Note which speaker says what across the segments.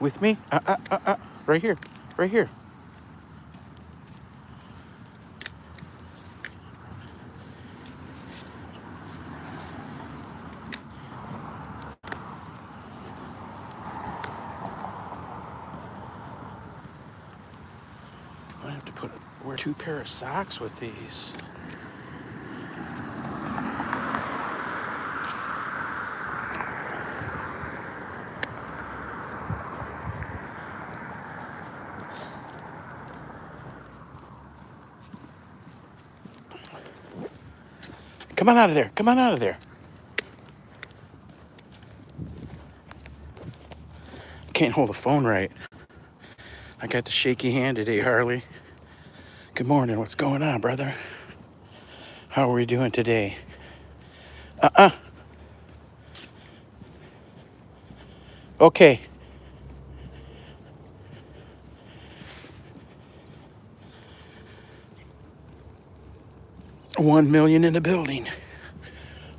Speaker 1: With me? Right here. Right here. I have to wear 2 pair of socks with these. Come on out of there. Come on out of there. Can't hold the phone right. I got the shaky hand today, Harley. Good morning. What's going on, brother? How are we doing today? Okay. $1 million in the building.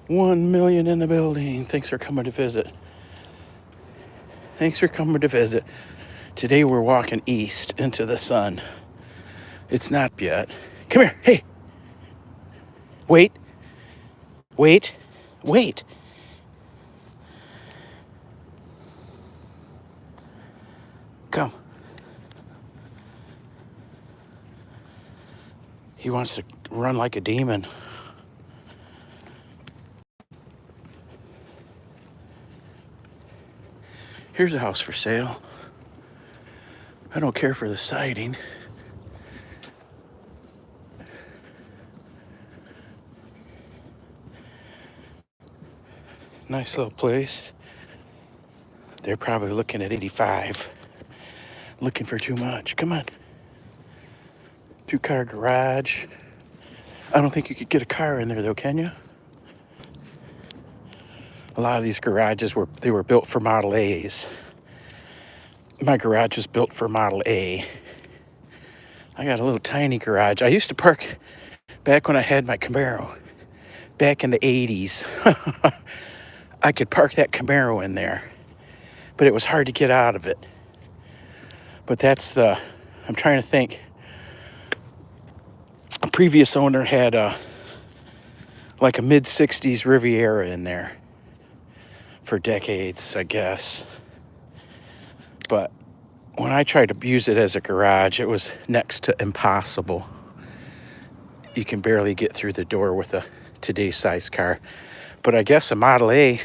Speaker 1: 1 million in the building. Thanks for coming to visit. Thanks for coming to visit. Today we're walking east into the sun. It's not yet. Come here. Hey. Wait. Wait. Wait. Come. He wants to run like a demon. Here's a house for sale. I don't care for the siding. Nice little place. They're probably looking at 85. Looking for too much. Come on. 2-car garage. I don't think you could get a car in there though, can you? A lot of these garages were built for Model A's. My garage is built for Model A. I got a little tiny garage. I used to park back when I had my Camaro. Back in the 80s. I could park that Camaro in there. But it was hard to get out of it. But I'm trying to think. A previous owner had like a mid-60s Riviera in there for decades, I guess. But when I tried to use it as a garage, it was next to impossible. You can barely get through the door with a today's size car. But I guess a Model A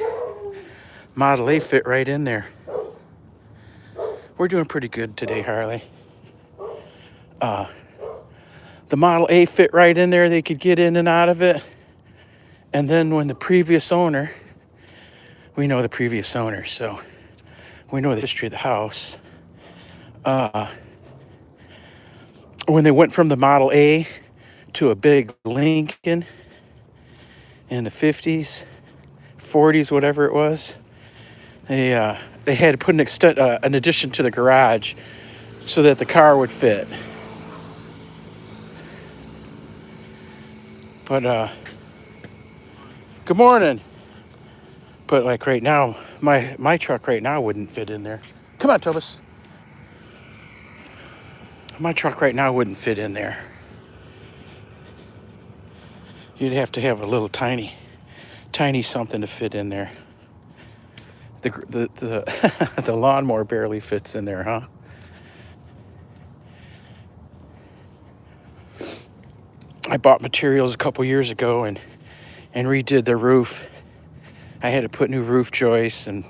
Speaker 1: fit right in there. We're doing pretty good today, Harley. The Model A fit right in there. They could get in and out of it. And then when the previous owner, we know the previous owner, so we know the history of the house. When they went from the Model A to a big Lincoln in the 50s, 40s, whatever it was, they had to put an addition to the garage so that the car would fit. But good morning. But like right now, my truck right now wouldn't fit in there. Come on, Tobus. My truck right now wouldn't fit in there. You'd have to have a little tiny something to fit in there. The lawnmower barely fits in there, huh? I bought materials a couple years ago and redid the roof. I had to put new roof joists and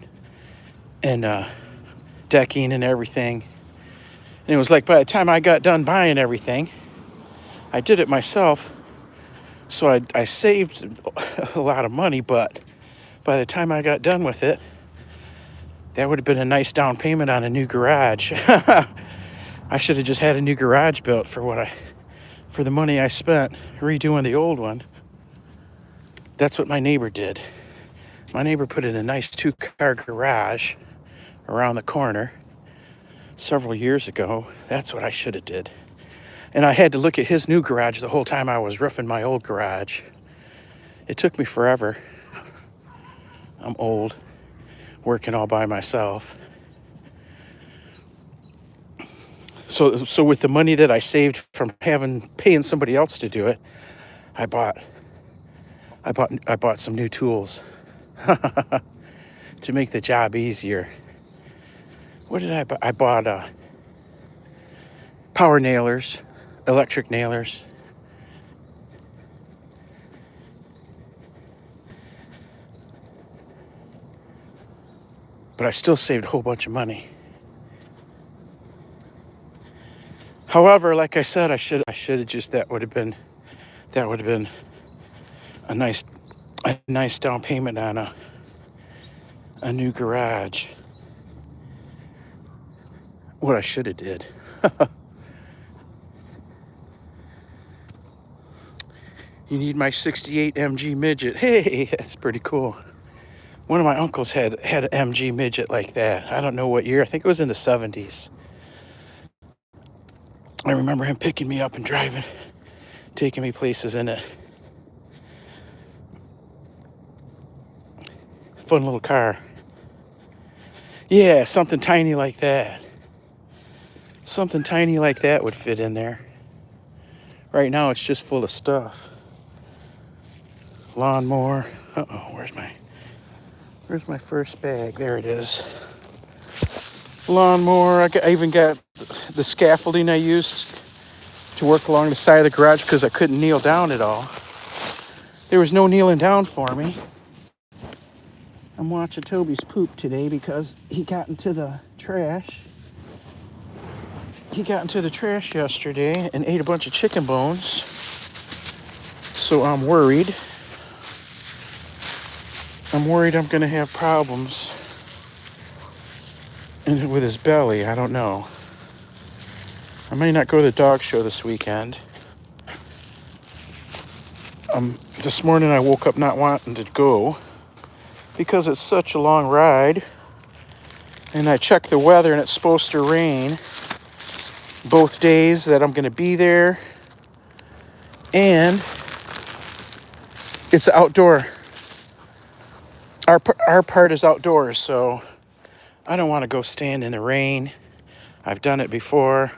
Speaker 1: decking and everything. And it was like by the time I got done buying everything, I did it myself. So I saved a lot of money, but by the time I got done with it, that would have been a nice down payment on a new garage. I should have just had a new garage built for the money I spent redoing the old one. That's what my neighbor did. My neighbor put in a nice 2-car garage around the corner several years ago. That's what I should have did. And I had to look at his new garage the whole time I was roofing my old garage. It took me forever. I'm old, working all by myself. So with the money that I saved from paying somebody else to do it, I bought some new tools to make the job easier. What did I buy? I bought power nailers, electric nailers. But I still saved a whole bunch of money. However, like I said, I should have just that would have been a nice down payment on a new garage. What I should have did. You need my 68 MG midget. Hey, that's pretty cool. One of my uncles had an MG midget like that. I don't know what year. I think it was in the 70s. I remember him picking me up and driving, taking me places in it. Fun little car. Yeah, something tiny like that. Something tiny like that would fit in there. Right now it's just full of stuff. Lawnmower. Uh-oh, where's my first bag? There it is. Lawnmower. I even got the scaffolding I used to work along the side of the garage because I couldn't kneel down at all. There was no kneeling down for me. I'm watching Toby's poop today because he got into the trash. He got into the trash yesterday and ate a bunch of chicken bones. So I'm worried. I'm going to have problems with his belly. I don't know. I may not go to the dog show this weekend. This morning I woke up not wanting to go because it's such a long ride. And I checked the weather and it's supposed to rain both days that I'm going to be there. And it's outdoor. Our part is outdoors, so I don't want to go stand in the rain. I've done it before.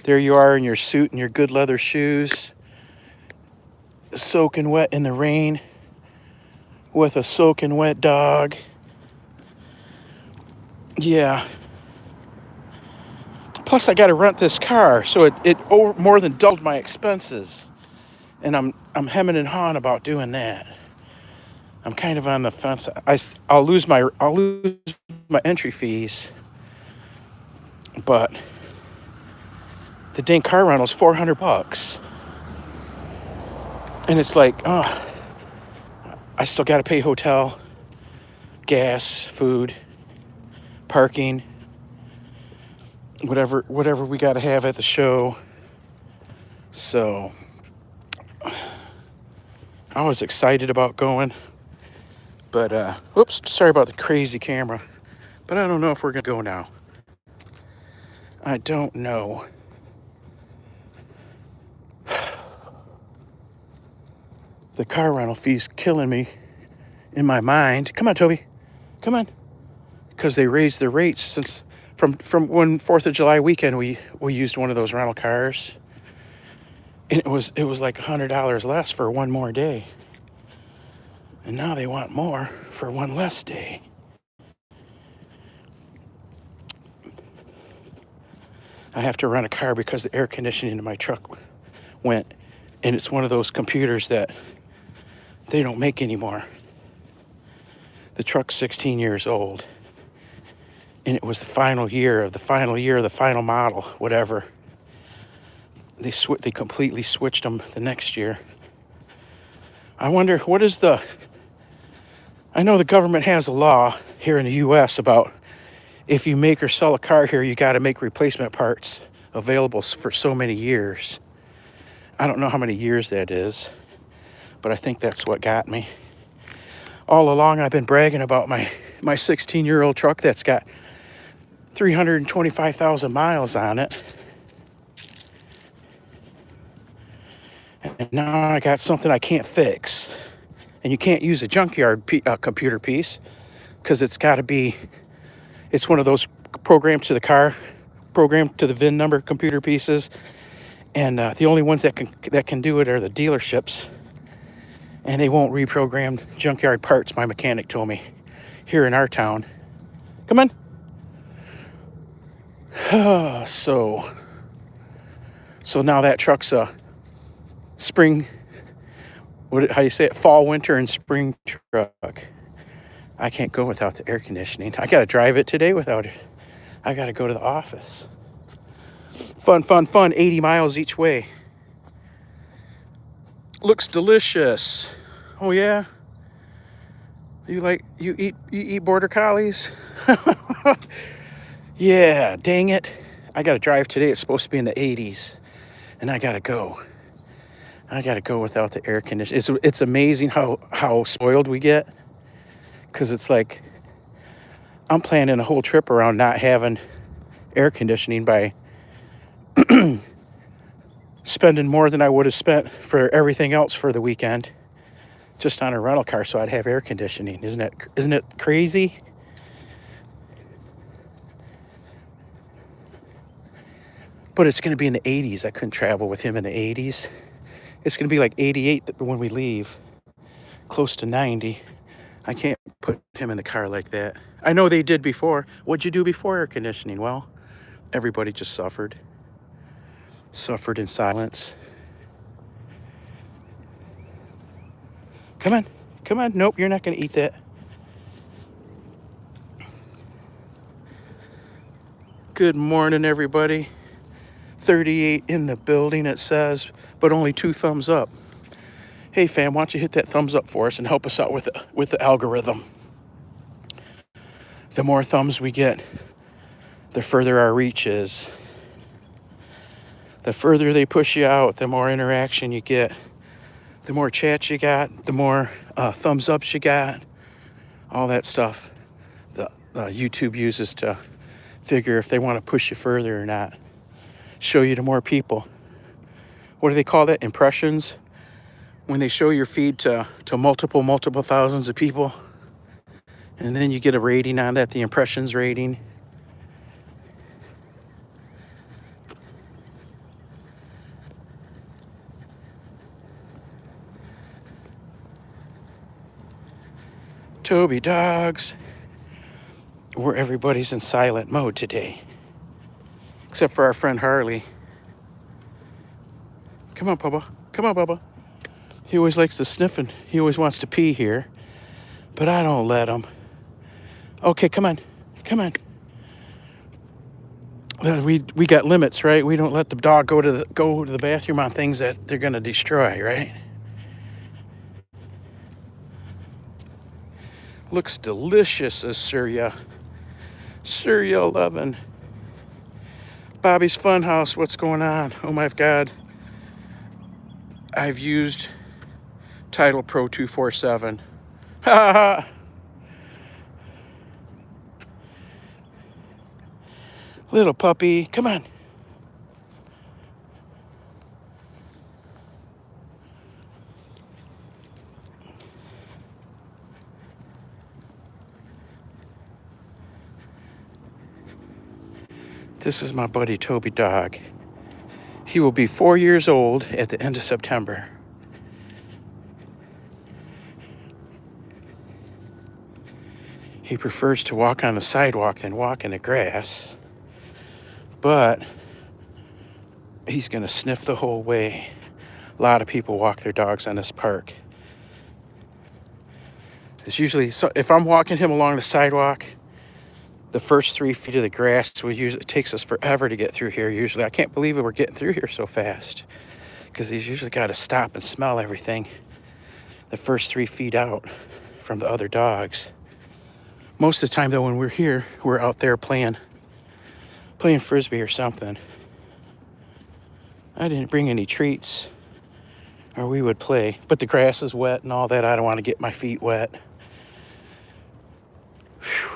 Speaker 1: There you are in your suit and your good leather shoes, soaking wet in the rain with a soaking wet dog. Yeah. Plus I got to rent this car, so it more than doubled my expenses. And I'm hemming and hawing about doing that. I'm kind of on the fence. I'll lose my entry fees, but the dang car rental's $400, and it's like, oh, I still got to pay hotel, gas, food, parking, whatever we got to have at the show. So I was excited about going. But, oops, sorry about the crazy camera. But I don't know if we're going to go now. I don't know. The car rental fee's killing me in my mind. Come on, Toby. Come on. Because they raised the rates since from when 4th of July weekend we used one of those rental cars. And it was like $100 less for one more day. And now they want more for one less day. I have to rent a car because the air conditioning in my truck went. And it's one of those computers that they don't make anymore. The truck's 16 years old. And it was the final year of the final model, whatever. They completely switched them the next year. I wonder, I know the government has a law here in the U.S. about if you make or sell a car here, you got to make replacement parts available for so many years. I don't know how many years that is, but I think that's what got me. All along, I've been bragging about my 16-year-old truck that's got 325,000 miles on it. And now I got something I can't fix. And you can't use a junkyard computer piece because it's one of those programmed to the car programmed to the VIN number computer pieces, and the only ones that can do it are the dealerships, and they won't reprogram junkyard parts. My mechanic told me here in our town. Come on. So now that truck's a spring, how you say it, fall, winter, and spring truck. I can't go without the air conditioning. I got to drive it today without it. I got to go to the office. Fun, 80 miles each way. Looks delicious. Oh yeah? You eat border collies? Yeah, dang it. I got to drive today. It's supposed to be in the 80s. And I got to go. Without the air conditioning. It's amazing how spoiled we get. Because it's like, I'm planning a whole trip around not having air conditioning by spending more than I would have spent for everything else for the weekend just on a rental car, so I'd have air conditioning. Isn't it crazy? But it's going to be in the 80s. I couldn't travel with him in the 80s. It's going to be like 88 when we leave, close to 90. I can't put him in the car like that. I know they did before. What'd you do before air conditioning? Well, everybody just suffered in silence. Come on. Nope, you're not going to eat that. Good morning, everybody. 38 in the building, it says, but only 2 thumbs up. Hey, fam, why don't you hit that thumbs up for us and help us out with the algorithm? The more thumbs we get, the further our reach is. The further they push you out, the more interaction you get. The more chats you got, the more thumbs ups you got. All that stuff the YouTube uses to figure if they want to push you further or not. Show you to more people. What do they call that? Impressions? When they show your feed to multiple thousands of people, and then you get a rating on that, the impressions rating. Toby Dogs, where everybody's in silent mode today, except for our friend Harley. Come on, Bubba. He always likes to sniff and he always wants to pee here, but I don't let him. Okay, come on. We got limits, right? We don't let the dog go to the bathroom on things that they're gonna destroy, right? Looks delicious, says Surya 11. Bobby's Funhouse, what's going on? Oh my God. I've used Titlepro 247. Ha ha ha. Little puppy, come on. This is my buddy Toby Dog. He will be 4 years old at the end of September. He prefers to walk on the sidewalk than walk in the grass. But he's going to sniff the whole way. A lot of people walk their dogs on this park. It's usually, if I'm walking him along the sidewalk, the first 3 feet of the grass, it takes us forever to get through here usually. I can't believe we're getting through here so fast, because he's usually got to stop and smell everything the first 3 feet out from the other dogs. Most of the time, though, when we're here, we're out there playing Frisbee or something. I didn't bring any treats, or we would play. But the grass is wet and all that. I don't want to get my feet wet. Whew.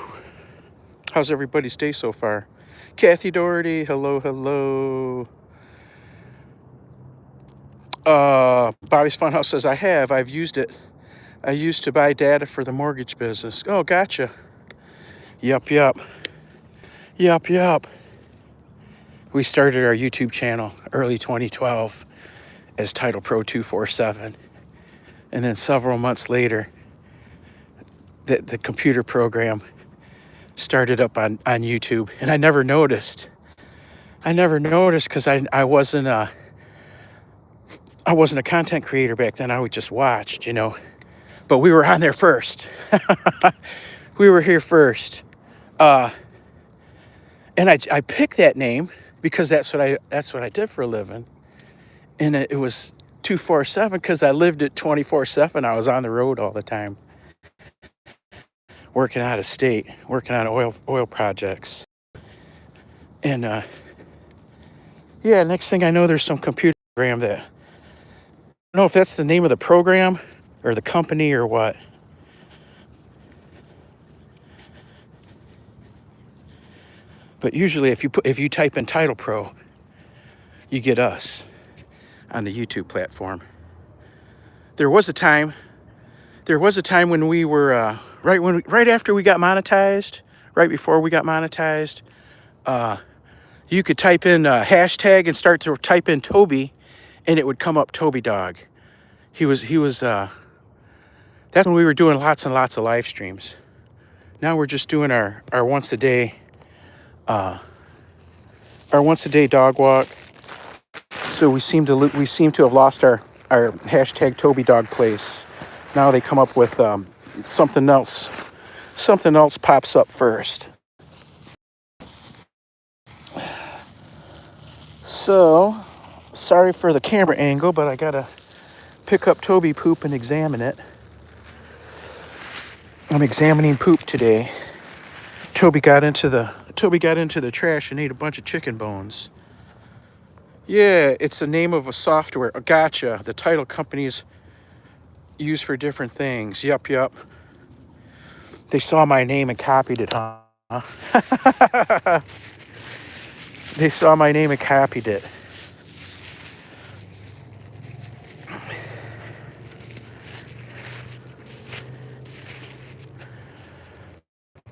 Speaker 1: How's everybody's day so far? Kathy Doherty, hello. Bobby's Funhouse says, I've used it. I used to buy data for the mortgage business. Oh, gotcha. Yup. We started our YouTube channel early 2012 as Titlepro 247. And then several months later, the computer program started up on YouTube. And I never noticed. Because I wasn't a content creator back then. I just watched, But we were on there first. We were here first. And I picked that name because that's what I did for a living. And it was 247 because I lived it 24/7. I was on the road all the time, working out of state, working on oil projects. And next thing I know, there's some computer program that, I don't know if that's the name of the program or the company or what. But usually if you type in Titlepro, you get us on the YouTube platform. There was a time when we were right after we got monetized, right before we got monetized, you could type in a hashtag and start to type in Toby, and it would come up Toby Dog. He was that's when we were doing lots and lots of live streams. Now we're just doing our once a day dog walk. So we seem to have lost our hashtag Toby Dog place. Now they come up with something else. Something else pops up first. So, sorry for the camera angle, but I gotta pick up Toby poop and examine it. I'm examining poop today. Toby got into the trash and ate a bunch of chicken bones. Yeah, it's the name of a software. Gotcha. The title companies use for different things. Yup. They saw my name and copied it, huh? They saw my name and copied it.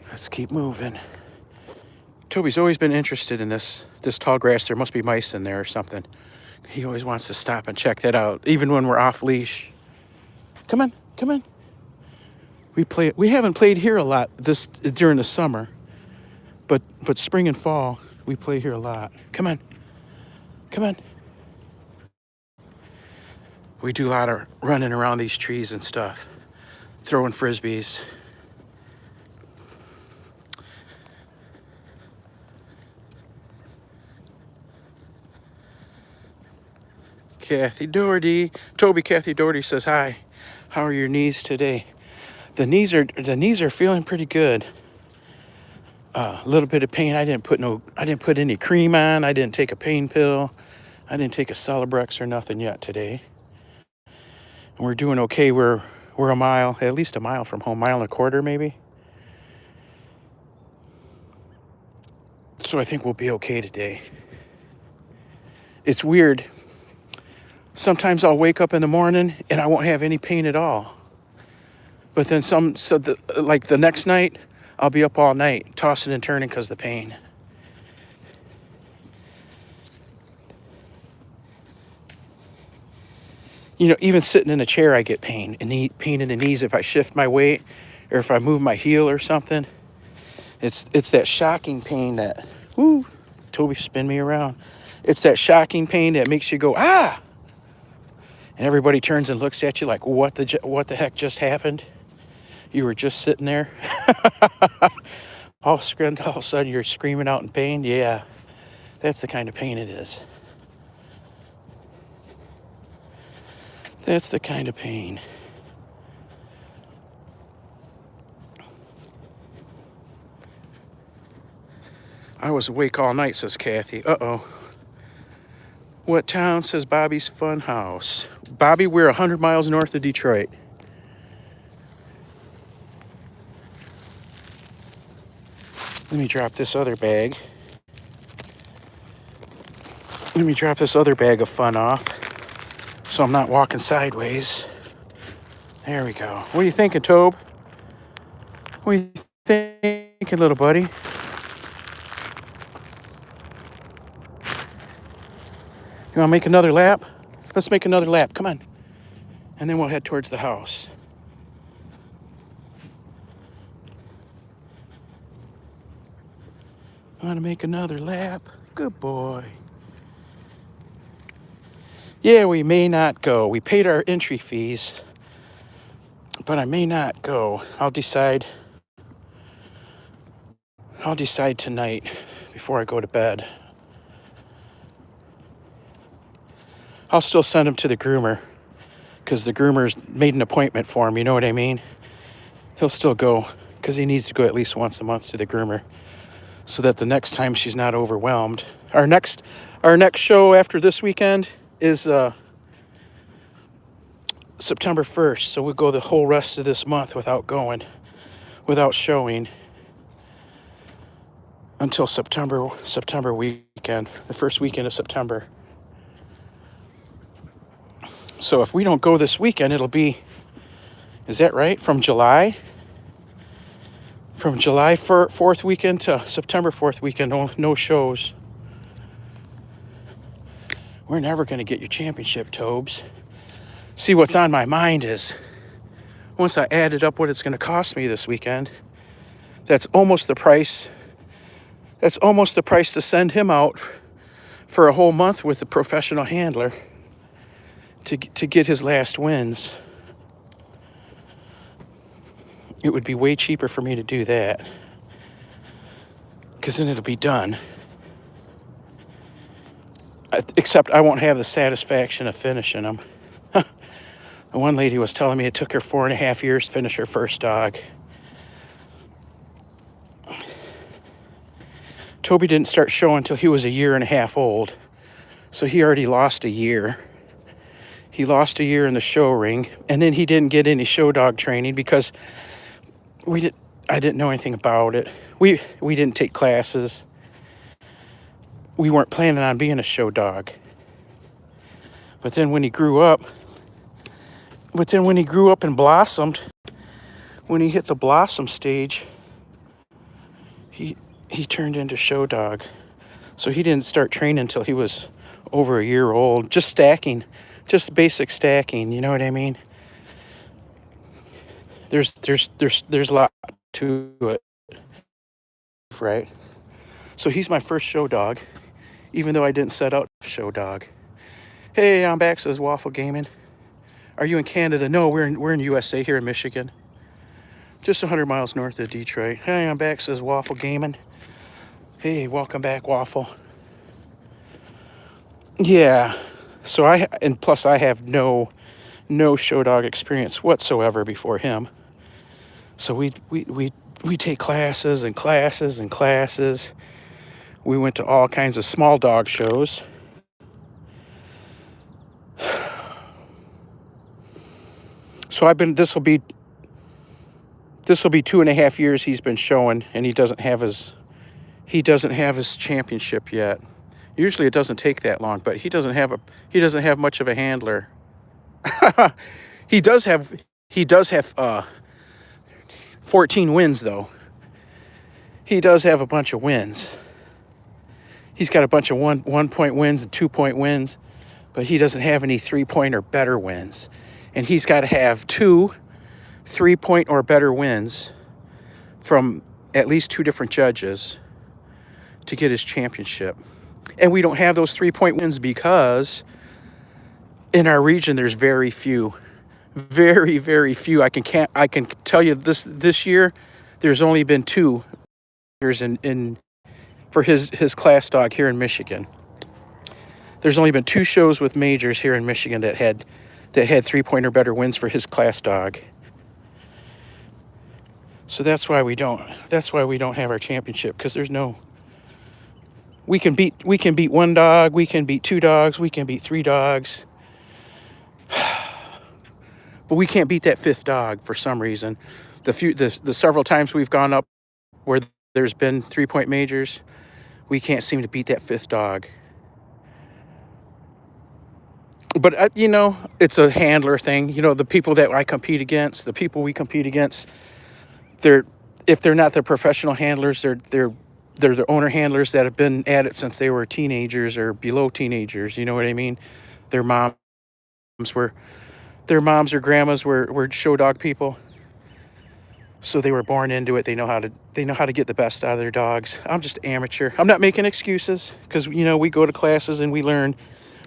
Speaker 1: Let's keep moving. Toby's always been interested in this tall grass. There must be mice in there or something. He always wants to stop and check that out, even when we're off leash. Come on. We haven't played here a lot during the summer, but spring and fall we play here a lot. Come on. We do a lot of running around these trees and stuff, throwing frisbees. Kathy Doherty. Kathy Doherty says hi. How are your knees today? The knees are feeling pretty good. A little bit of pain. I didn't put any cream on. I didn't take a pain pill. I didn't take a Celebrex or nothing yet today. And we're doing okay. We're at least a mile from home, mile and a quarter maybe. So I think we'll be okay today. It's weird. Sometimes I'll wake up in the morning and I won't have any pain at all. But then the next night, I'll be up all night, tossing and turning because of the pain. Even sitting in a chair, I get pain in the knees if I shift my weight or if I move my heel or something. It's that shocking pain that, Toby spin me around. It's that shocking pain that makes you go, ah! And everybody turns and looks at you like, what the heck just happened? You were just sitting there. all of a sudden you're screaming out in pain. Yeah, that's the kind of pain it is. That's the kind of pain. I was awake all night, says Kathy. Uh-oh. What town, says Bobby's Fun House? Bobby, we're 100 miles north of Detroit. Let me drop this other bag. Let me drop this other bag of fun off so I'm not walking sideways. There we go. What are you thinking, Tobe? What are you thinking, little buddy? You want to make another lap? Let's make another lap. Come on. And then we'll head towards the house. Want to make another lap? Good boy. Yeah, we may not go. We paid our entry fees, but I may not go. I'll decide tonight before I go to bed. I'll still send him to the groomer because the groomer's made an appointment for him. You know what I mean? He'll still go because he needs to go at least once a month to the groomer so that the next time she's not overwhelmed. Our next show after this weekend is September 1st. So we'll go the whole rest of this month without showing until September weekend, the first weekend of September. So if we don't go this weekend, it'll be, is that right? From July 4th weekend to September 4th weekend, no shows. We're never going to get your championship, Tobes. See, what's on my mind is, once I added up what it's going to cost me this weekend, that's almost the price to send him out for a whole month with a professional handler to get his last wins. It would be way cheaper for me to do that, because then it'll be done. Except I won't have the satisfaction of finishing them. One lady was telling me it took her 4.5 years to finish her first dog. Toby didn't start showing until he was 1.5 years old. So he already lost a year. He lost a year in the show ring. And then he didn't get any show dog training because I didn't know anything about it. We didn't take classes. We weren't planning on being a show dog. But then when he grew up and blossomed, when he hit the blossom stage, he turned into show dog. So he didn't start training until he was over 1 year old. Just stacking, just basic stacking, you know what I mean? There's a lot to it, right? So he's my first show dog, even though I didn't set out show dog. Hey, I'm back, says Waffle Gaming. Are you in Canada? No, we're in USA here in Michigan. Just 100 miles north of Detroit. Hey, I'm back, says Waffle Gaming. Hey, welcome back, Waffle. Yeah. So plus I have no show dog experience whatsoever before him. So we take classes and classes and classes. We went to all kinds of small dog shows. So this will be 2.5 years he's been showing, and he doesn't have his championship yet. Usually it doesn't take that long, but he doesn't have much of a handler. He does have 14 wins though. He does have a bunch of wins. He's got a bunch of 1-point wins and 2-point wins, but he doesn't have any 3-point or better wins. And he's got to have 2 3-point or better wins from at least 2 different judges to get his championship. And we don't have those 3-point wins because in our region there's very few. Very, very few. I can tell you this year there's only been 2 in for his class dog here in Michigan. There's only been 2 shows with majors here in Michigan that had 3-point or better wins for his class dog. So that's why we don't have our championship, because there's no. We can beat 1 dog, we can beat 2 dogs, we can beat 3 dogs. But we can't beat that 5th dog for some reason. The several times we've gone up where there's been 3-point majors, we can't seem to beat that 5th dog. But, it's a handler thing. The people that I compete against, the people we compete against, if they're not the professional handlers, they're they're the owner handlers that have been at it since they were teenagers or below teenagers. You know what I mean? Their moms were their moms or grandmas were show dog people, so they were born into it. They know how to get the best out of their dogs. I'm just amateur. I'm not making excuses because we go to classes and we learn.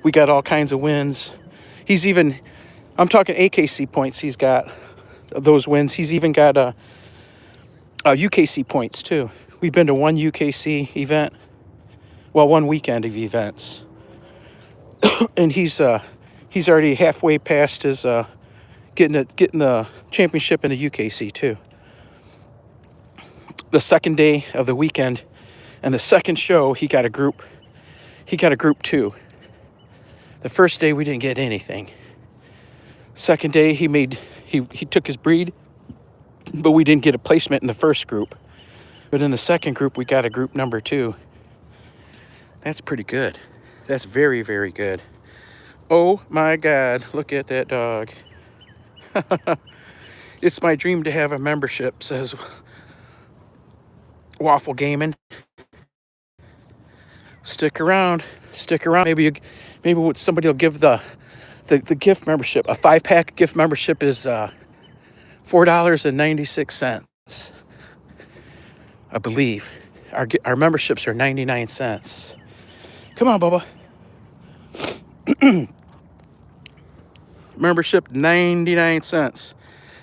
Speaker 1: We got all kinds of wins. I'm talking AKC points. He's got those wins. He's even got UKC points too. We've been to one UKC event, well, one weekend of events, and he's already halfway past his getting the championship in the UKC too. The second day of the weekend and the second show, he got a group 2. The first day we didn't get anything. Second day he took his breed, but we didn't get a placement in the first group. But in the second group we got a group number 2. That's pretty good. That's very, very good. Oh my God, look at that dog. It's my dream to have a membership, says Waffle Gaming. Stick around. Maybe somebody will give the gift membership. A 5-pack gift membership is $4.96. I believe our memberships are 99 cents. Come on, Bubba. Membership 99 cents.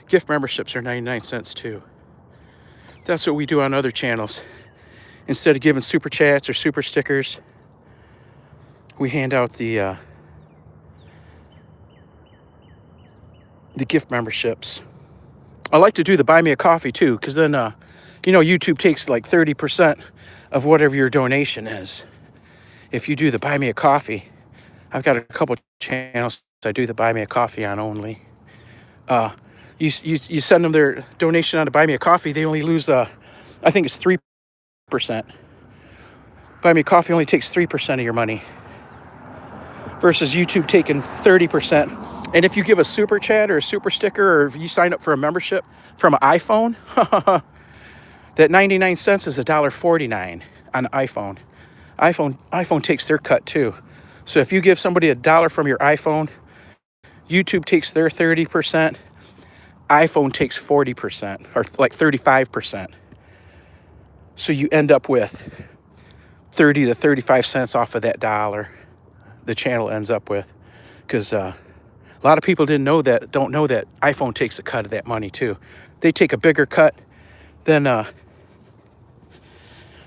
Speaker 1: Gift memberships are 99 cents too. That's what we do on other channels. Instead of giving super chats or super stickers, we hand out the gift memberships. I like to do the buy me a coffee too, because then YouTube takes like 30% of whatever your donation is. If you do the buy me a coffee, I've got a couple channels I do the buy me a coffee on only. You send them their donation on to buy me a coffee, they only lose I think it's 3%. Buy me a coffee only takes 3% of your money versus YouTube taking 30%. And if you give a super chat or a super sticker, or if you sign up for a membership from an iPhone, that 99 cents is $1.49 on an iPhone. iPhone takes their cut too. So if you give somebody $1 from your iPhone, YouTube takes their 30%, iPhone takes 40% or like 35%. So you end up with 30 to 35 cents off of that dollar the channel ends up with, because a lot of people don't know that iPhone takes a cut of that money too. They take a bigger cut than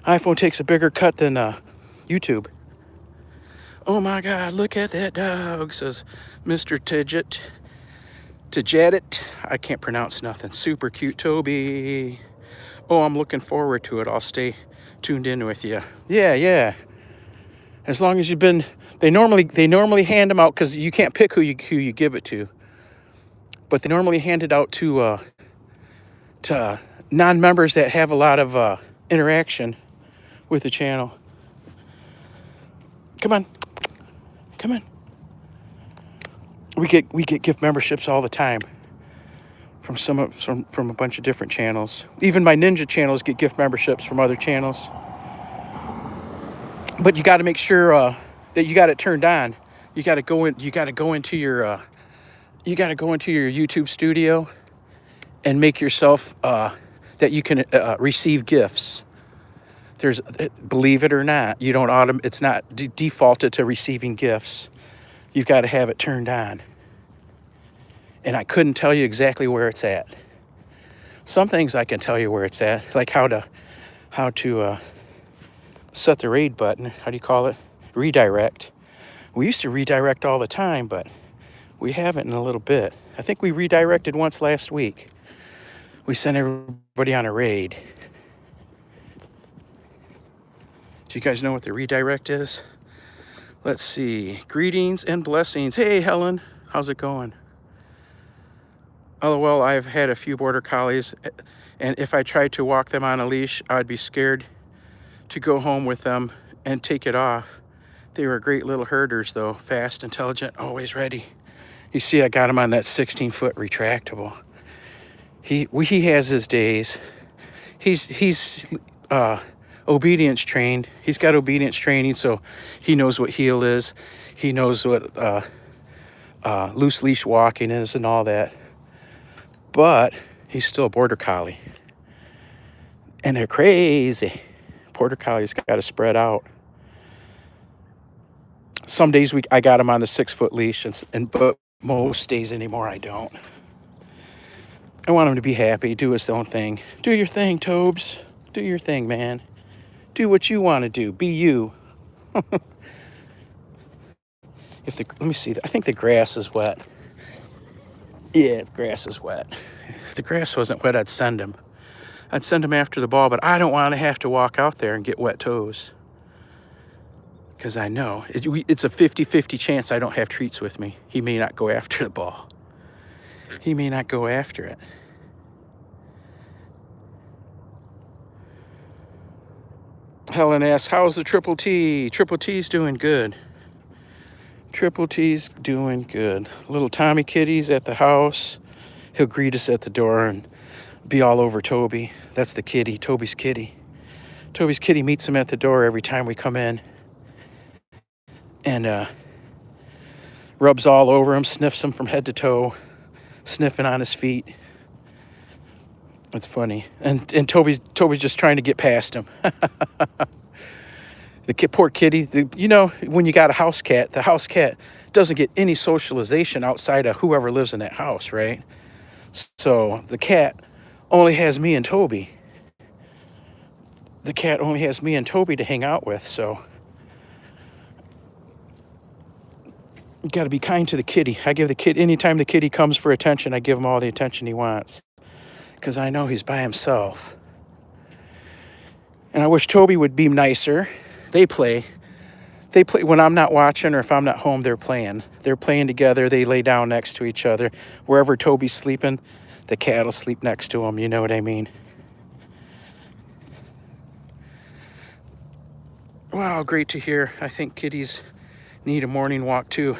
Speaker 1: iPhone takes a bigger cut than YouTube. Oh my God, look at that dog, says Mr. Tejadit. I can't pronounce nothing. Super cute Toby. Oh, I'm looking forward to it. I'll stay tuned in with you. Yeah. As long as you've been, they normally hand them out, because you can't pick who you give it to. But they normally hand it out to non-members that have a lot of interaction with the channel. Come on. We get gift memberships all the time from a bunch of different channels. Into my ninja channels get gift memberships from other channels. But you got to make sure that you got it turned on. You got to go into your YouTube studio and make yourself that you can receive gifts. Believe it or not, it's not defaulted to receiving gifts. You've got to have it turned on. And I couldn't tell you exactly where it's at. Some things I can tell you where it's at, like how to set the raid button. How do you call it? Redirect. We used to redirect all the time, but we haven't in a little bit. I think we redirected once last week. We sent everybody on a raid. Do you guys know what the redirect is? Let's see. Greetings and blessings. Hey, Helen. How's it going? LOL, I've had a few border collies, and if I tried to walk them on a leash, I'd be scared to go home with them and take it off. They were great little herders, though. Fast, intelligent, always ready. You see, I got him on that 16-foot retractable. He has his days. He's obedience trained. He's got obedience training, so he knows what heel is. He knows what loose leash walking is and all that. But he's still a border collie. And they're crazy. Border collies got to spread out. Some days I got him on the 6-foot leash, but most days anymore I don't. I want him to be happy, do his own thing. Do your thing, Tobes. Do your thing, man. Do what you want to do. Be you. Let me see. I think the grass is wet. Yeah, the grass is wet. If the grass wasn't wet, I'd send him. I'd send him after the ball, but I don't want to have to walk out there and get wet toes. Because I know it's a 50-50 chance I don't have treats with me. He may not go after the ball. He may not go after it. Helen asks, how's the Triple T? Triple T's doing good. Triple T's doing good. Little Tommy Kitty's at the house. He'll greet us at the door and be all over Toby. That's the kitty, Toby's kitty. Toby's kitty meets him at the door every time we come in. And rubs all over him, sniffs him from head to toe, sniffing on his feet. It's funny. And Toby's just trying to get past him. Poor kitty. When you got a house cat, the house cat doesn't get any socialization outside of whoever lives in that house, right? So the cat only has me and Toby. The cat only has me and Toby to hang out with, so you got to be kind to the kitty. I give the kid, anytime the kitty comes for attention, I give him all the attention he wants. Because I know he's by himself. And I wish Toby would be nicer. They play when I'm not watching, or if I'm not home, they're playing. They're playing together. They lay down next to each other. Wherever Toby's sleeping, the cat will sleep next to him. You know what I mean? Wow, great to hear. I think kitties need a morning walk too.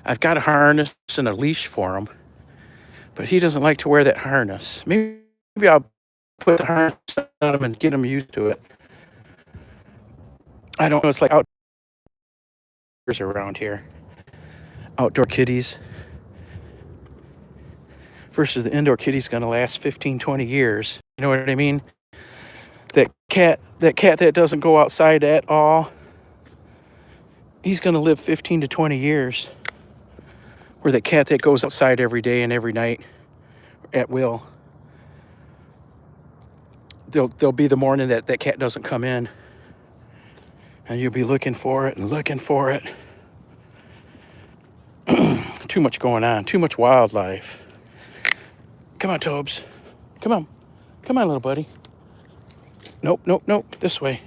Speaker 1: I've got a harness and a leash for him, but he doesn't like to wear that harness. Maybe I'll put the harness on him and get him used to it. I don't know. It's like outdoors around here. Outdoor kitties versus the indoor kitty's going to last 15, 20 years. You know what I mean? That cat that doesn't go outside at all, he's going to live 15 to 20 years. Where the cat that goes outside every day and every night at will, there'll be the morning that cat doesn't come in. And you'll be looking for it and looking for it. Too much going on. Too much wildlife. Come on, Tobes. Come on. Come on, little buddy. Nope. This way.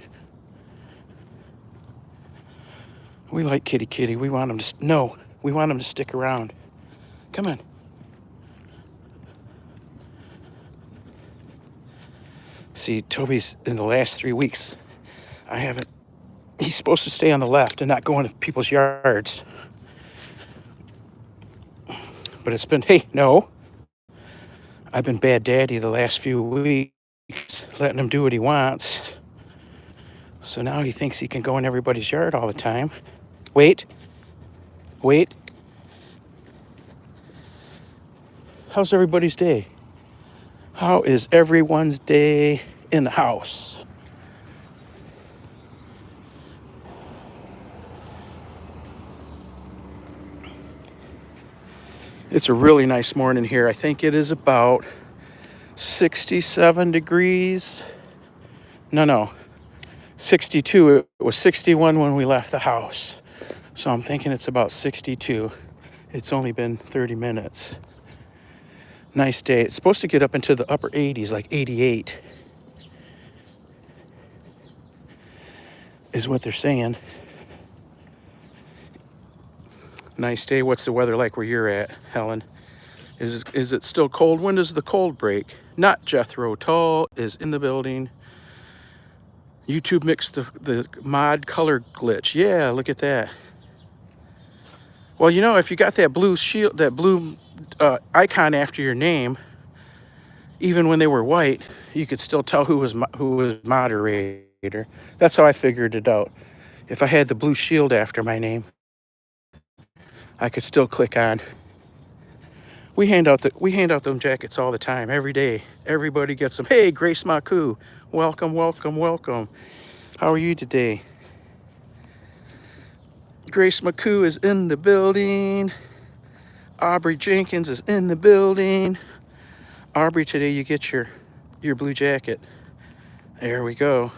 Speaker 1: We like kitty. We want him to... We want him to stick around. Come on. See, Toby's in the last 3 weeks. He's supposed to stay on the left and not go into people's yards. But it's been, no. I've been bad daddy the last few weeks, letting him do what he wants. So now he thinks he can go in everybody's yard all the time. Wait. How's everybody's day? How is everyone's day in the house? It's a really nice morning here. I think it is about 67 degrees. No, 62. It was 61 when we left the house. So I'm thinking it's about 62. It's only been 30 minutes. Nice day. It's supposed to get up into the upper 80s, like 88. Is what they're saying. Nice day. What's the weather like where you're at, Helen? Is it still cold? When does the cold break? Not Jethro Tull is in the building. YouTube mixed the mod color glitch. Yeah, look at that. Well, if you got that blue shield, that blue icon after your name, Even when they were white, you could still tell who was moderator. That's how I figured it out. If I had the blue shield after my name, I could still click on. We hand out them jackets all the time, every day. Everybody gets them. Hey, Grace Maku, welcome, welcome, welcome. How are you today? Grace Maku is in the building. Aubrey Jenkins is in the building. Aubrey, today you get your blue jacket. There we go.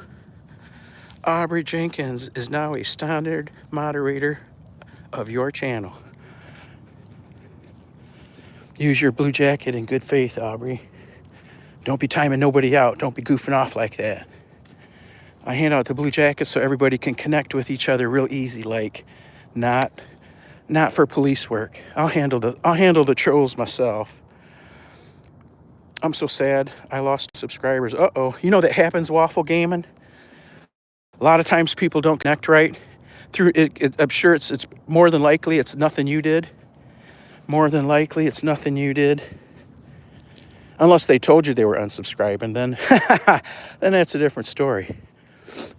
Speaker 1: Aubrey Jenkins is now a standard moderator of your channel. Use your blue jacket in good faith, Aubrey. Don't be timing nobody out. Don't be goofing off like that. I hand out the blue jackets so everybody can connect with each other real easy, like not for police work. I'll handle the trolls myself. I'm so sad I lost subscribers. Uh-oh. You know that happens, Waffle Gaming? A lot of times people don't connect right through it. I'm sure it's more than likely it's nothing you did. More than likely it's nothing you did. Unless they told you they were unsubscribing, then then that's a different story.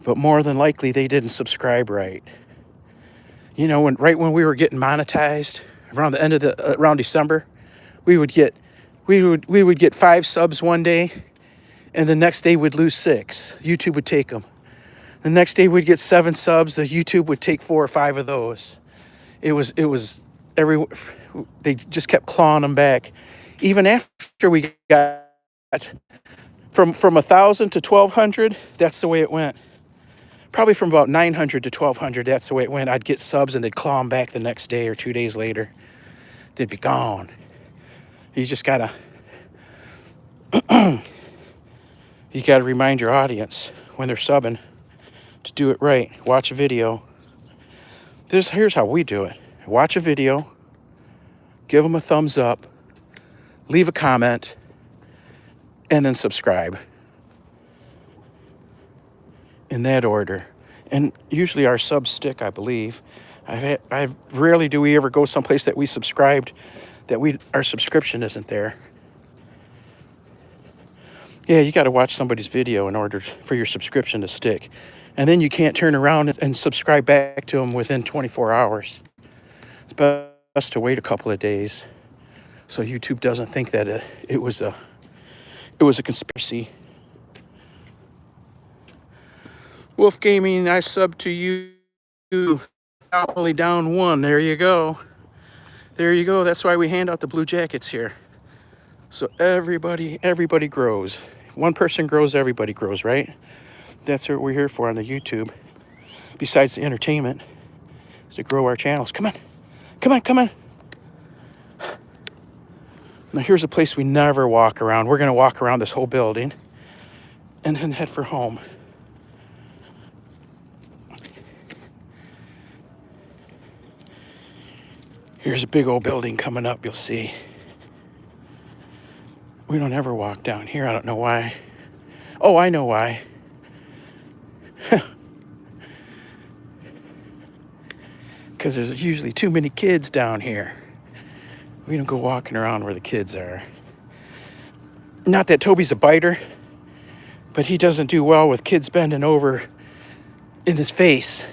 Speaker 1: But more than likely they didn't subscribe right. You know, right when we were getting monetized, around the end of around December, we would get 5 subs one day, and the next day we'd lose 6. YouTube would take them. The next day we'd get 7 subs. The YouTube would take 4 or 5 of those. It was they just kept clawing them back. Even after we got from 1,000 to 1,200, that's the way it went. Probably from about 900 to 1,200, that's the way it went. I'd get subs and they'd claw them back the next day or 2 days later. They'd be gone. You just gotta remind your audience when they're subbing to do it right. Watch a video. Here's how we do it. Watch a video, give them a thumbs up, leave a comment, and then subscribe. In that order. And usually our subs stick, I believe. I rarely do we ever go someplace that we subscribed that our subscription isn't there. Yeah, you got to watch somebody's video in order for your subscription to stick. And then you can't turn around and subscribe back to them within 24 hours. It's best to wait a couple of days so YouTube doesn't think that it was a conspiracy. Wolf Gaming, I sub to you. Only down 1. There you go. There you go. That's why we hand out the blue jackets here. So everybody grows. If one person grows, everybody grows, right? That's what we're here for on the YouTube. Besides the entertainment, is to grow our channels. Come on. Come on, come on. Now here's a place we never walk around. We're going to walk around this whole building and then head for home. Here's a big old building coming up, you'll see. We don't ever walk down here. I don't know why. Oh, I know why. Because there's usually too many kids down here. We don't go walking around where the kids are. Not that Toby's a biter, but he doesn't do well with kids bending over in his face.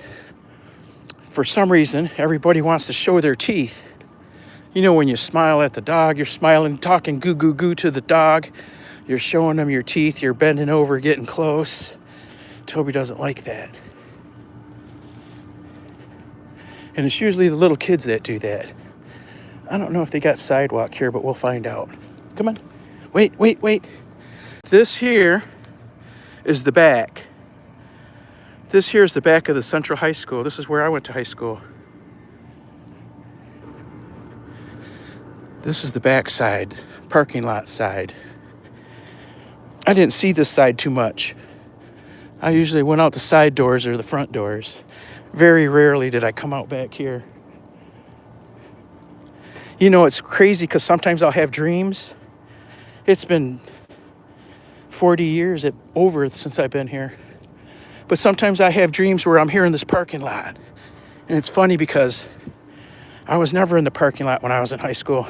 Speaker 1: For some reason, everybody wants to show their teeth. You know, when you smile at the dog, you're smiling, talking goo goo goo to the dog. You're showing them your teeth. You're bending over, getting close. Toby doesn't like that. And it's usually the little kids that do that. I don't know if they got sidewalk here, but we'll find out. Come on. Wait. This here is the back. This here is the back of the Central High School. This is where I went to high school. This is the back side, parking lot side. I didn't see this side too much. I usually went out the side doors or the front doors. Very rarely did I come out back here. You know, it's crazy because sometimes I'll have dreams. It's been 40 years over since I've been here. But sometimes I have dreams where I'm here in this parking lot. And it's funny because I was never in the parking lot when I was in high school.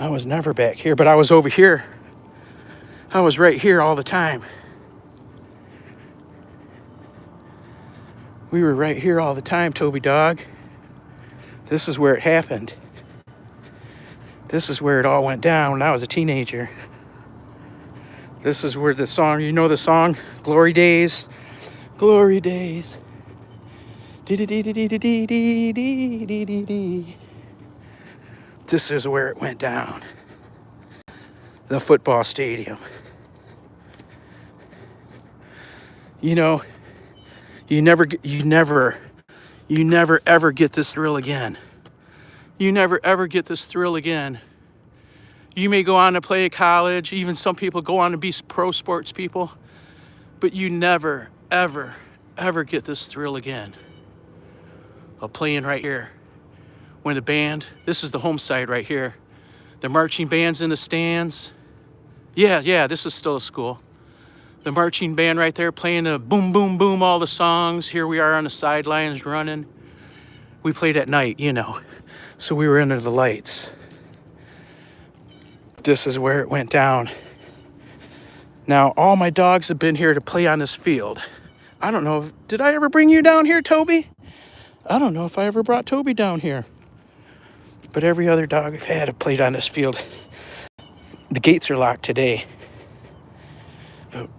Speaker 1: I was never back here, but I was over here. I was right here all the time. We were right here all the time, Toby Dog. This is where it happened. This is where it all went down when I was a teenager. This is where the song, you know the song? Glory Days. Glory Days. Dee-dee-dee-dee-dee-dee-dee-dee-dee. This is where it went down. The football stadium. You know, you never ever get this thrill again. You never ever get this thrill again. You may go on to play at college, even some people go on to be pro sports people, but you never, ever, ever get this thrill again of playing right here. When the band, this is the home side right here. The marching band's in the stands. Yeah, this is still a school. The marching band right there playing the boom, boom, boom, all the songs. Here we are on the sidelines running. We played at night, you know, so we were under the lights. This is where it went down. Now, all my dogs have been here to play on this field. I don't know, did I ever bring you down here, Toby? I don't know if I ever brought Toby down here. But every other dog I've had have played on this field. The gates are locked today. But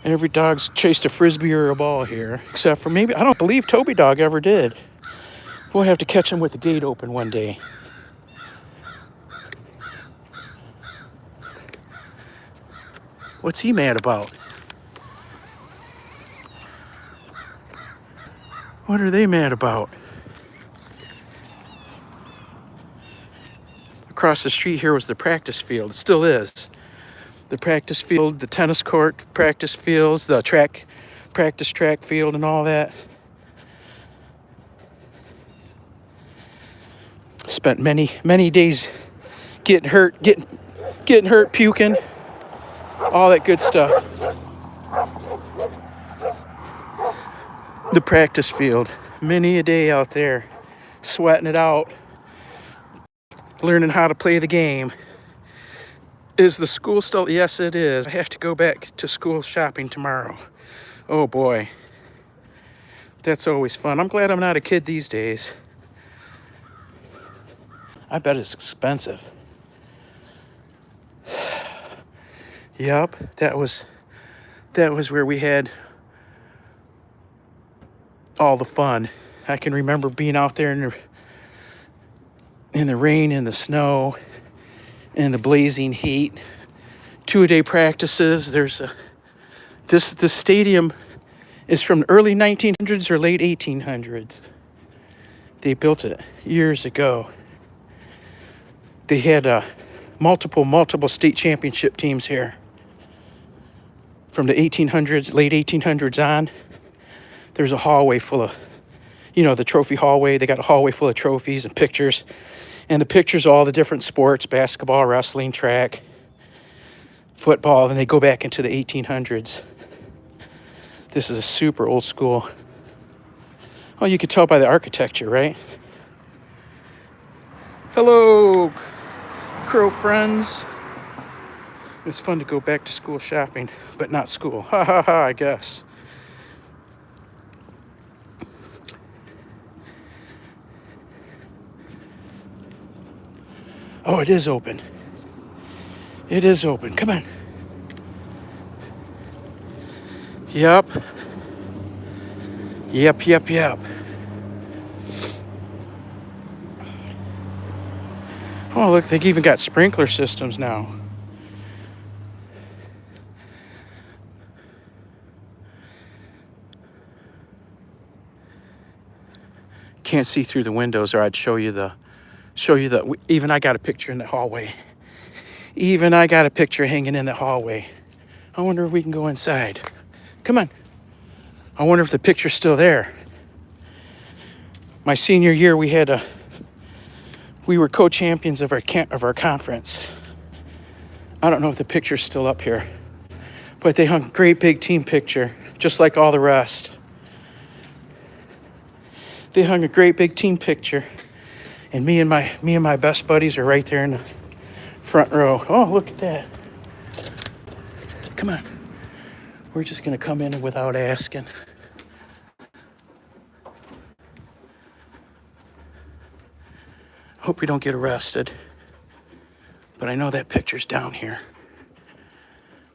Speaker 1: every dog's chased a frisbee or a ball here, except for maybe, I don't believe Toby Dog ever did. We'll have to catch him with the gate open one day. What's he mad about? What are they mad about? Across the street here was the practice field. It still is. The practice field, the tennis court practice fields, the practice track field and all that. Spent many days getting hurt, puking, all that good stuff. The practice field, many a day out there, sweating it out, learning how to play the game. Is the school still? Yes, it is. I have to go back to school shopping tomorrow. Oh boy, that's always fun. I'm glad I'm not a kid these days. I bet it's expensive. Yup, that was where we had all the fun. I can remember being out there in the rain, in the snow, in the blazing heat. 2-a-day practices. This stadium is from the early 1900s or late 1800s. They built it years ago. They had multiple state championship teams here. From the 1800s, late 1800s on, there's a hallway full of, the trophy hallway. They got a hallway full of trophies and pictures. And the pictures of all the different sports, basketball, wrestling, track, football. Then they go back into the 1800s. This is a super old school. Oh, you could tell by the architecture, right? Hello, crow friends. It's fun to go back to school shopping, but not school. Ha ha ha, I guess. Oh, it is open. It is open. Come on. Yep. Oh, look, they've even got sprinkler systems now. Can't see through the windows, or I'd show you the, even I got a picture in the hallway. Even I got a picture hanging in the hallway. I wonder if we can go inside. Come on. I wonder if the picture's still there. My senior year, we were co-champions of our conference. I don't know if the picture's still up here, but they hung a great big team picture, just like all the rest. They hung a great big team picture And me and my best buddies are right there in the front row. Oh, look at that. Come on. We're just going to come in without asking. Hope we don't get arrested. But I know that picture's down here.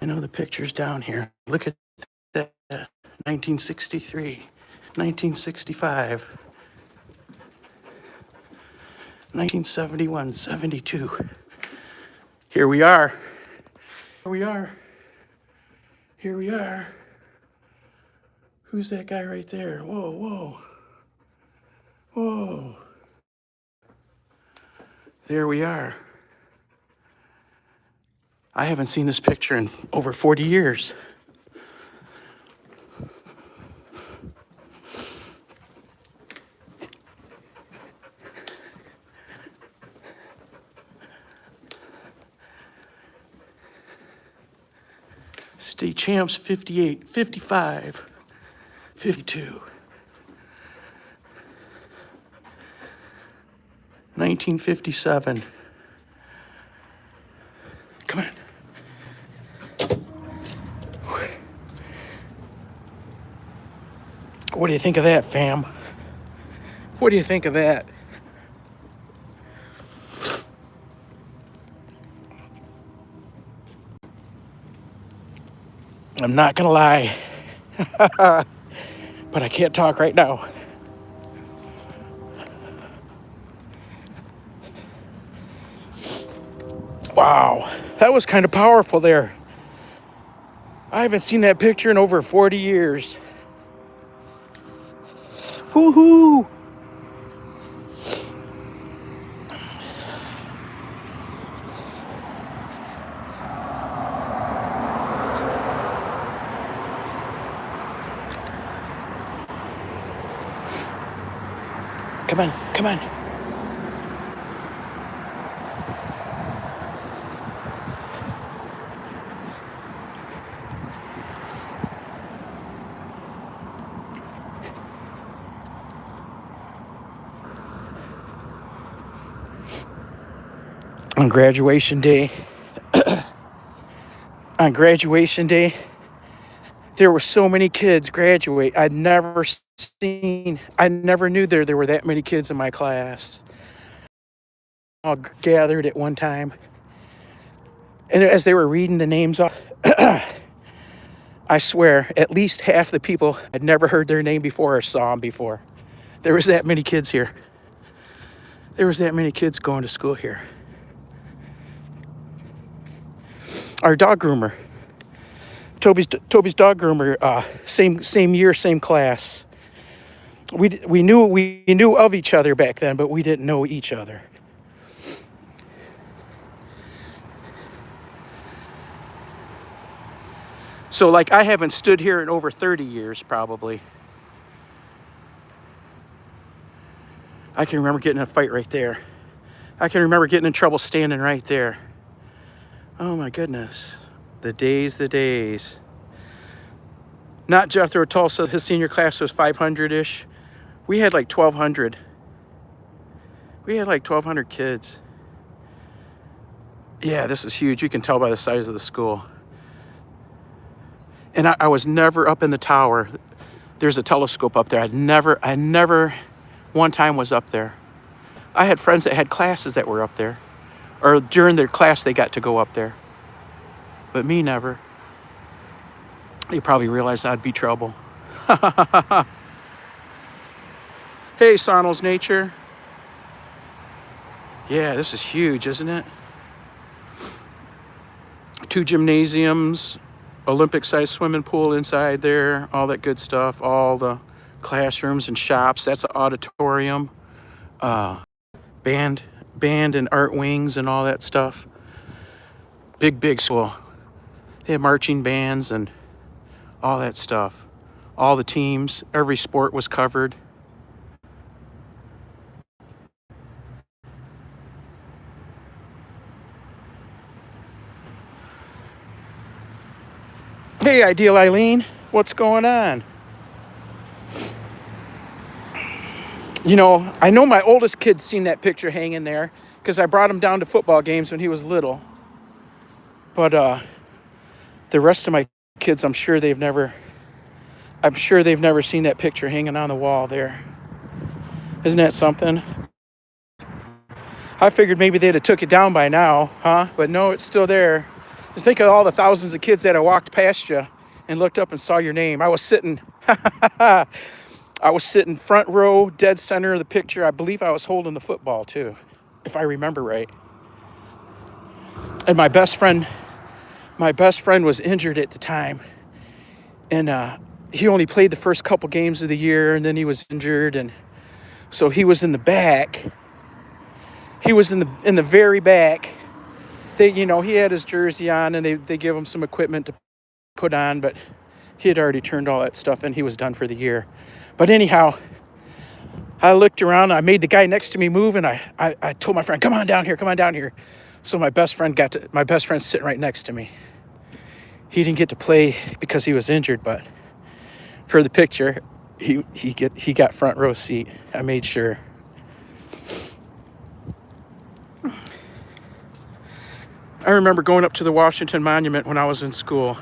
Speaker 1: I know the picture's down here. Look at that. 1963, 1965, 1971, 72. Here we are. Here we are. Here we are. Who's that guy right there? Whoa, whoa. Whoa. There we are. I haven't seen this picture in over 40 years. State champs 58, 55, 52. 1957. Come on. What do you think of that, fam? What do you think of that? I'm not gonna lie, but I can't talk right now. Wow, that was kind of powerful there. I haven't seen that picture in over 40 years. Woohoo! Come on, come on. On graduation day, there were so many kids graduate. I never knew there were that many kids in my class. All gathered at one time. And as they were reading the names off, I swear, at least half the people had never heard their name before or saw them before. There was that many kids here. There was that many kids going to school here. Our dog groomer, Toby's dog groomer, same year, same class. We knew of each other back then, but we didn't know each other. So like I haven't stood here in over 30 years probably. I can remember getting in a fight right there. I can remember getting in trouble standing right there. Oh my goodness. The days. Not Jethro Tulsa, his senior class was 500-ish. We had like 1,200. We had like 1,200 kids. Yeah, this is huge. You can tell by the size of the school. And I was never up in the tower. There's a telescope up there. I never one time was up there. I had friends that had classes that were up there. Or during their class, they got to go up there. But me, never. They probably realized I'd be trouble. Hey, Sonal's Nature. Yeah, this is huge, isn't it? 2 gymnasiums, Olympic-sized swimming pool inside there, all that good stuff, all the classrooms and shops. That's an auditorium, band and art wings and all that stuff. Big school. They had marching bands and all that stuff. All the teams, every sport was covered. Hey, Ideal Eileen, what's going on? You know, I know my oldest kid's seen that picture hanging there because I brought him down to football games when he was little. But the rest of my kids, I'm sure they've never seen that picture hanging on the wall there. Isn't that something? I figured maybe they'd have took it down by now, huh? But no, it's still there. Just think of all the thousands of kids that have walked past you and looked up and saw your name. I was sitting front row, dead center of the picture. I believe I was holding the football too, if I remember right. And my best friend was injured at the time. And he only played the first couple games of the year, and then he was injured, and so he was in the back. He was in the very back. He had his jersey on, and they give him some equipment to put on, but he had already turned all that stuff in. He was done for the year. But anyhow, I looked around. I made the guy next to me move, and I told my friend, come on down here. So my best friend's sitting right next to me. He didn't get to play because he was injured, but for the picture, he got front row seat. I made sure. I remember going up to the Washington Monument when I was in school.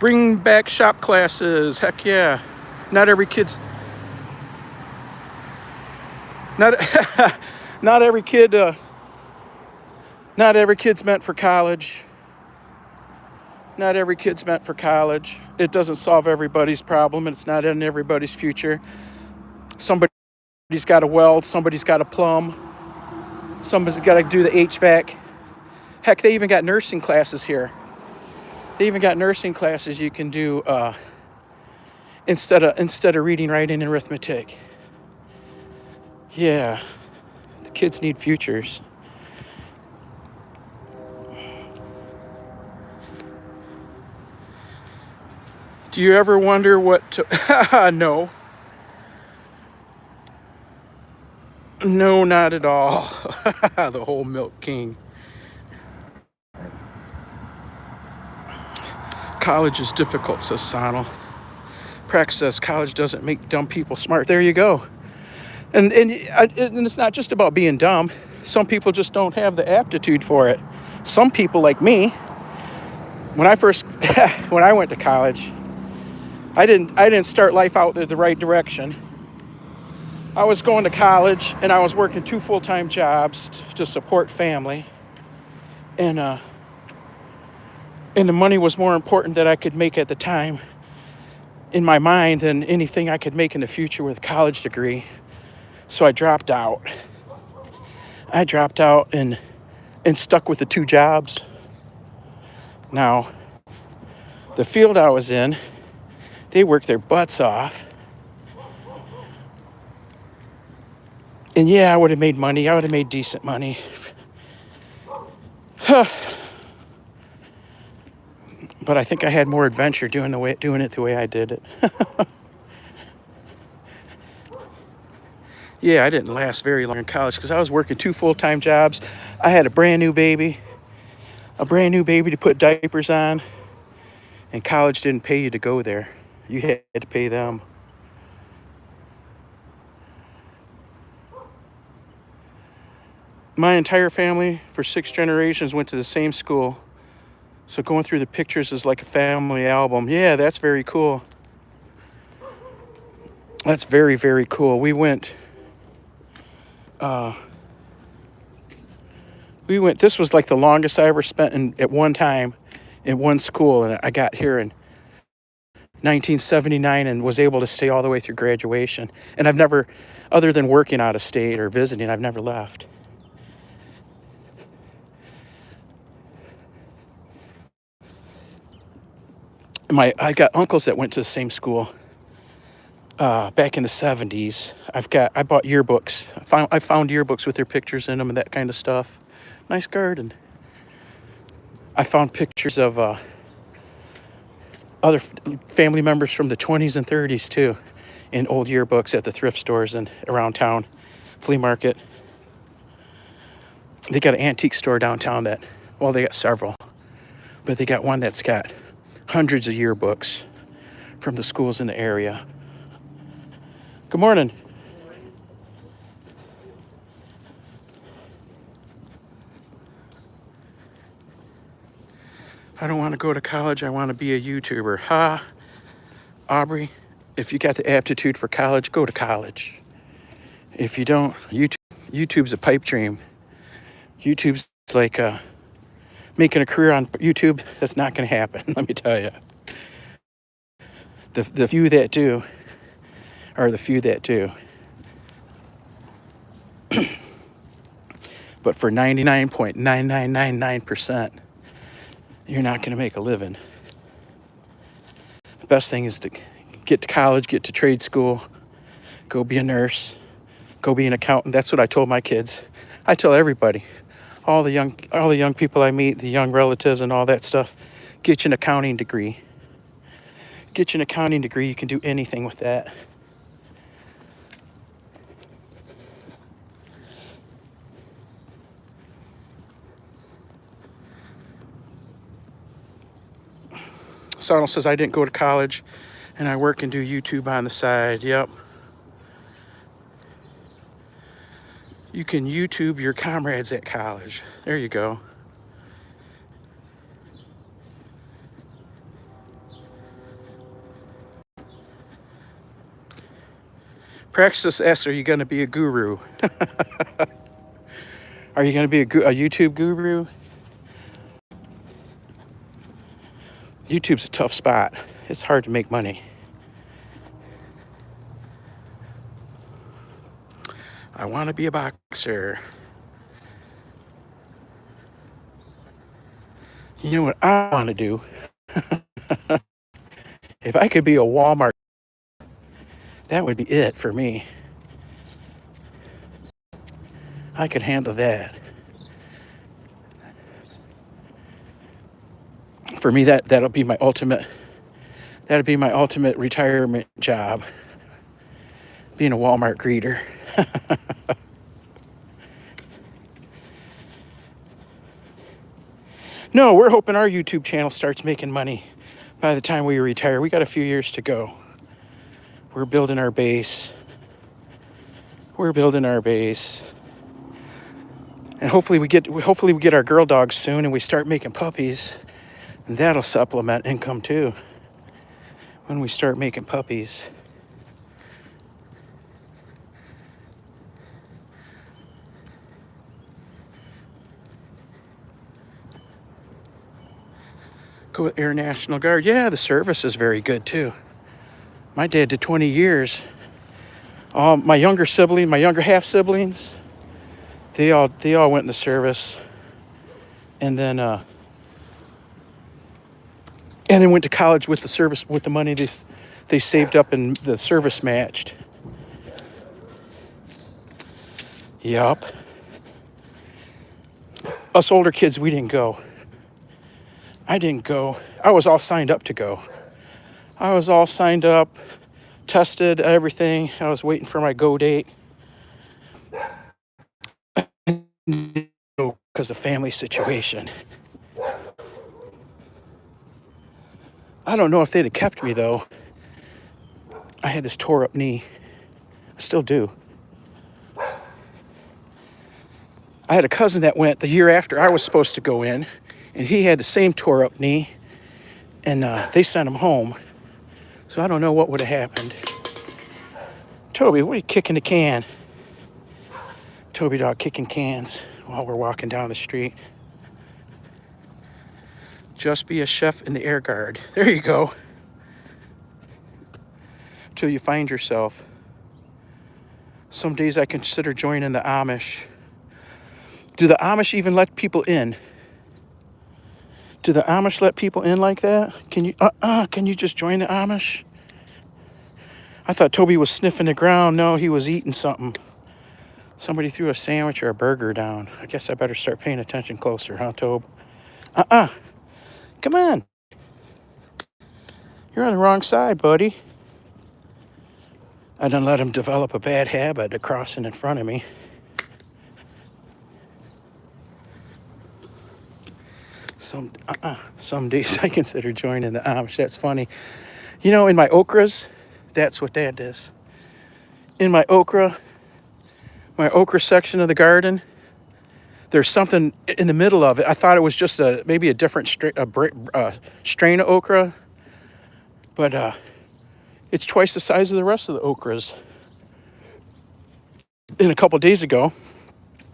Speaker 1: Bring back shop classes. Heck yeah. Not every kid's not not every kid's meant for college. Not every kid's meant for college. It doesn't solve everybody's problem, and it's not in everybody's future. Somebody's got to weld, somebody's got to plumb, somebody's got to do the HVAC. Heck, they even got nursing classes here. They even got nursing classes you can do instead of reading, writing, and arithmetic. Yeah, the kids need futures. Do you ever wonder what to... No. No, not at all. The whole Milk King. College is difficult, says Sonal. Prax says college doesn't make dumb people smart. There you go. And it's not just about being dumb. Some people just don't have the aptitude for it. Some people like me, when I went to college, I didn't start life out the right direction. I was going to college and I was working 2 full-time jobs to support family. And the money was more important that I could make at the time in my mind than anything I could make in the future with a college degree. So I dropped out. And stuck with the 2 jobs. Now, the field I was in, they worked their butts off. And yeah, I would have made money. I would have made decent money. But I think I had more adventure doing it the way I did it. Yeah, I didn't last very long in college because I was working 2 full-time jobs. I had a brand new baby to put diapers on, and college didn't pay you to go there. You had to pay them. My entire family for 6 generations went to the same school. So going through the pictures is like a family album. Yeah, that's very cool. That's very, very cool. We went, this was like the longest I ever spent at one time in one school. And I got here in 1979 and was able to stay all the way through graduation. And I've never, other than working out of state or visiting, I've never left. I got uncles that went to the same school back in the 70s. I bought yearbooks. I found yearbooks with their pictures in them and that kind of stuff. Nice garden. I found pictures of other family members from the 20s and 30s too in old yearbooks at the thrift stores and around town, flea market. They got an antique store downtown they got several, but they got one that's got hundreds of yearbooks from the schools in the area. Good morning. I don't want to go to college. I want to be a YouTuber. Ha, Aubrey, if you got the aptitude for college, go to college. If you don't, YouTube's a pipe dream. YouTube's like making a career on YouTube. That's not going to happen. Let me tell you. The few that do are the few that do. But for 99.9999%, you're not going to make a living. The best thing is to get to college, get to trade school, go be a nurse, go be an accountant. That's what I told my kids. I tell everybody, all the young people I meet, the young relatives and all that stuff, get you an accounting degree. Get you an accounting degree. You can do anything with that. Sonal says I didn't go to college and I work and do YouTube on the side. Yep. You can YouTube your comrades at college. There you go. Praxis asks, are you going to be a guru? Are you going to be a YouTube guru? YouTube's a tough spot. It's hard to make money. I want to be a boxer. You know what I want to do? If I could be a Walmart, that would be it for me. I could handle that. For me, that'll be my ultimate. That'd be my ultimate retirement job. Being a Walmart greeter. No, we're hoping our YouTube channel starts making money by the time we retire. We got a few years to go. We're building our base. And hopefully we get our girl dogs soon and we start making puppies. And that'll supplement income too. When we start making puppies. Go to Air National Guard. Yeah, the service is very good too. My dad did 20 years. My younger half siblings, they all went in the service, and then went to college with the service, with the money they saved up and the service matched. Yup. Us older kids, we didn't go. I didn't go. I was all signed up to go. I was all signed up, tested, everything. I was waiting for my go date. Because of family situation. I don't know if they'd have kept me though. I had this tore up knee. I still do. I had a cousin that went the year after I was supposed to go in, and he had the same tore up knee, and they sent him home. So I don't know what would have happened. Toby, what are you kicking the can? Toby Dog kicking cans while we're walking down the street. Just be a chef in the Air Guard. There you go. Till you find yourself. Some days I consider joining the Amish. Do the Amish even let people in? Do the Amish let people in like that? Can you just join the Amish? I thought Toby was sniffing the ground. No, he was eating something. Somebody threw a sandwich or a burger down. I guess I better start paying attention closer, huh, Tobe? Come on. You're on the wrong side, buddy. I done let him develop a bad habit of crossing in front of me. Some days I consider joining the Amish. That's funny. You know, in my okras, that's what that is. In my okra section of the garden, there's something in the middle of it. I thought it was just maybe a different strain of okra, but it's twice the size of the rest of the okras. And a couple of days ago,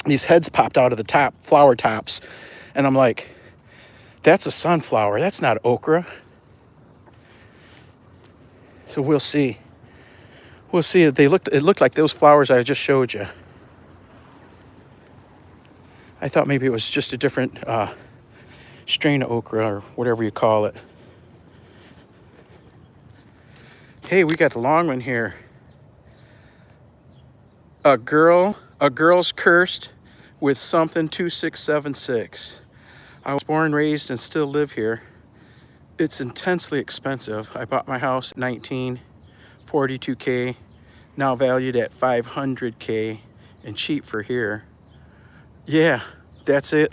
Speaker 1: these heads popped out of the top, flower tops, and I'm like, that's a sunflower. That's not okra. So we'll see. We'll see. It looked like those flowers I just showed you. I thought maybe it was just a different strain of okra or whatever you call it. Hey, we got the long one here. A girl's cursed with something 2676. I was born, raised, and still live here. It's intensely expensive. I bought my house at 19, 42K, now valued at 500K, and cheap for here. Yeah, that's it.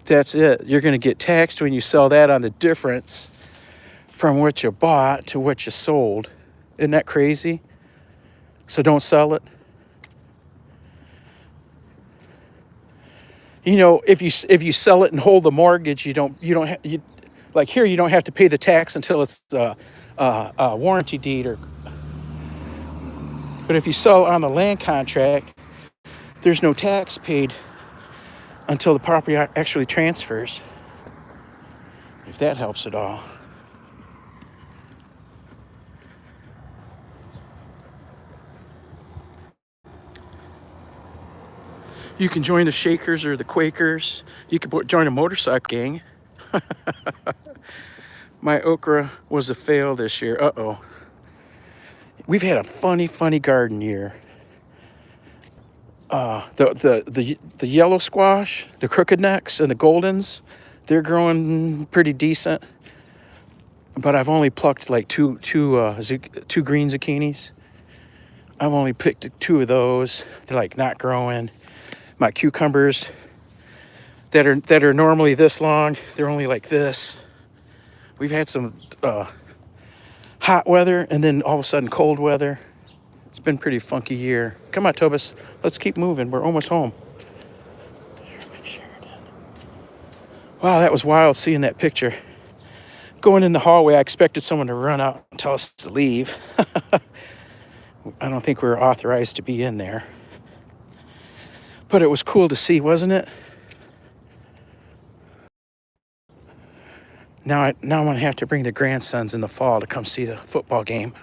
Speaker 1: That's it. You're going to get taxed when you sell that on the difference from what you bought to what you sold. Isn't that crazy? So don't sell it. You know, if you sell it and hold the mortgage, you don't like here you don't have to pay the tax until it's a warranty deed but if you sell on the land contract, there's no tax paid until the property actually transfers. If that helps at all. You can join the Shakers or the Quakers. You can join a motorcycle gang. My okra was a fail this year. Uh-oh. We've had a funny garden year. The yellow squash, the crooked necks, and the goldens, they're growing pretty decent. But I've only plucked like two green zucchinis. I've only picked 2 of those. They're like not growing. My cucumbers that are normally this long, they're only like this. We've had some hot weather and then all of a sudden cold weather. It's been a pretty funky year. Come on, Tobis, let's keep moving. We're almost home. Wow, that was wild seeing that picture. Going in the hallway, I expected someone to run out and tell us to leave. I don't think we were authorized to be in there. But it was cool to see, wasn't it? Now I'm going to have to bring the grandsons in the fall to come see the football game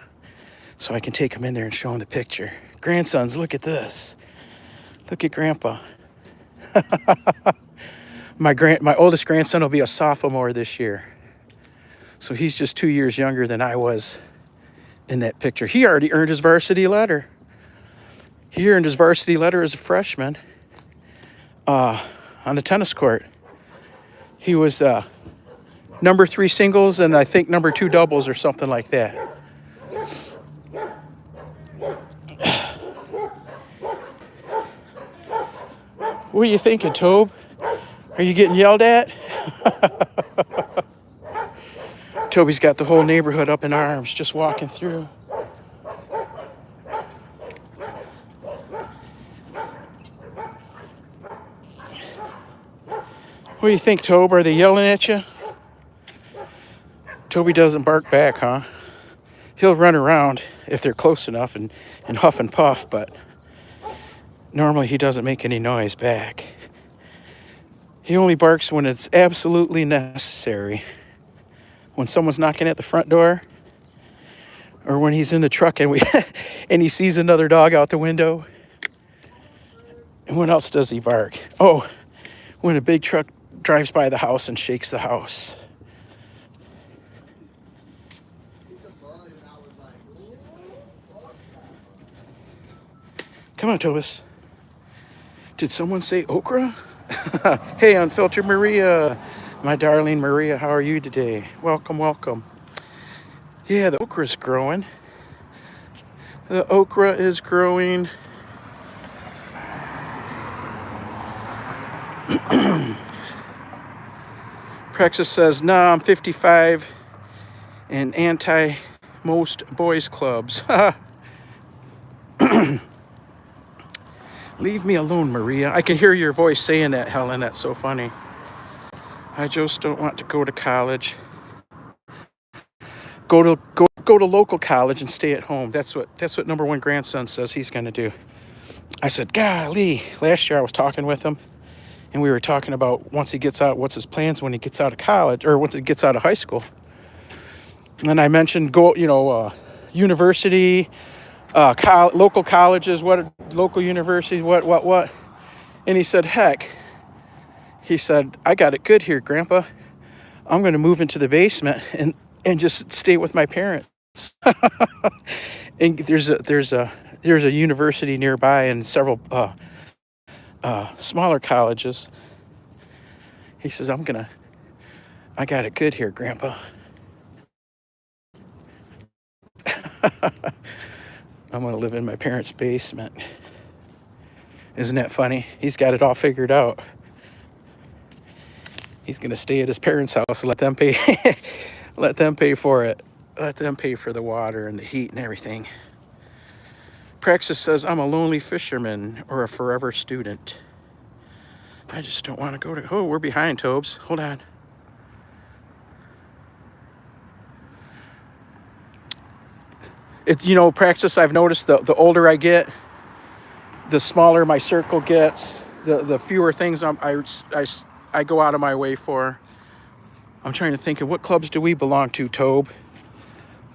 Speaker 1: so I can take them in there and show them the picture. Grandsons, look at this. Look at Grandpa. My oldest grandson will be a sophomore this year. So he's just 2 years younger than I was in that picture. He already earned his varsity letter. He earned his varsity letter as a freshman on the tennis court. He was number 3 singles and I think number 2 doubles or something like that. What are you thinking, Tobe? Are you getting yelled at? Toby's got the whole neighborhood up in arms, just walking through. What do you think, Tobe? Are they yelling at you? Toby doesn't bark back, huh? He'll run around if they're close enough and huff and puff, but normally he doesn't make any noise back. He only barks when it's absolutely necessary. When someone's knocking at the front door, or when he's in the truck and and he sees another dog out the window. And when else does he bark? Oh, when a big truck drives by the house and shakes the house. Come on, Tobis. Did someone say okra? Hey, Unfiltered Maria. My darling Maria, how are you today? Welcome, welcome. Yeah, the okra's growing. The okra is growing. Praxis says, nah, I'm 55 and anti most boys clubs. Leave me alone, Maria. I can hear your voice saying that, Helen. That's so funny. I just don't want to go to college. Go to local college and stay at home. That's what number one grandson says he's going to do. I said, golly. Last year I was talking with him, and we were talking about once he gets out, what's his plans when he gets out of college or once he gets out of high school. And I mentioned university, local colleges, local universities, what. And he said, heck. He said, I got it good here, Grandpa. I'm going to move into the basement and just stay with my parents. And there's a university nearby and several smaller colleges. He says, I got it good here, Grandpa. I'm going to live in my parents' basement. Isn't that funny? He's got it all figured out. He's going to stay at his parents' house and let them pay let them pay for it. Let them pay for the water and the heat and everything. Praxis says, I'm a lonely fisherman or a forever student. I just don't want to go to... Oh, we're behind, Tobes. Hold on. Praxis, I've noticed the older I get, the smaller my circle gets, the fewer things I go out of my way for. I'm trying to think of what clubs do we belong to, Tobe?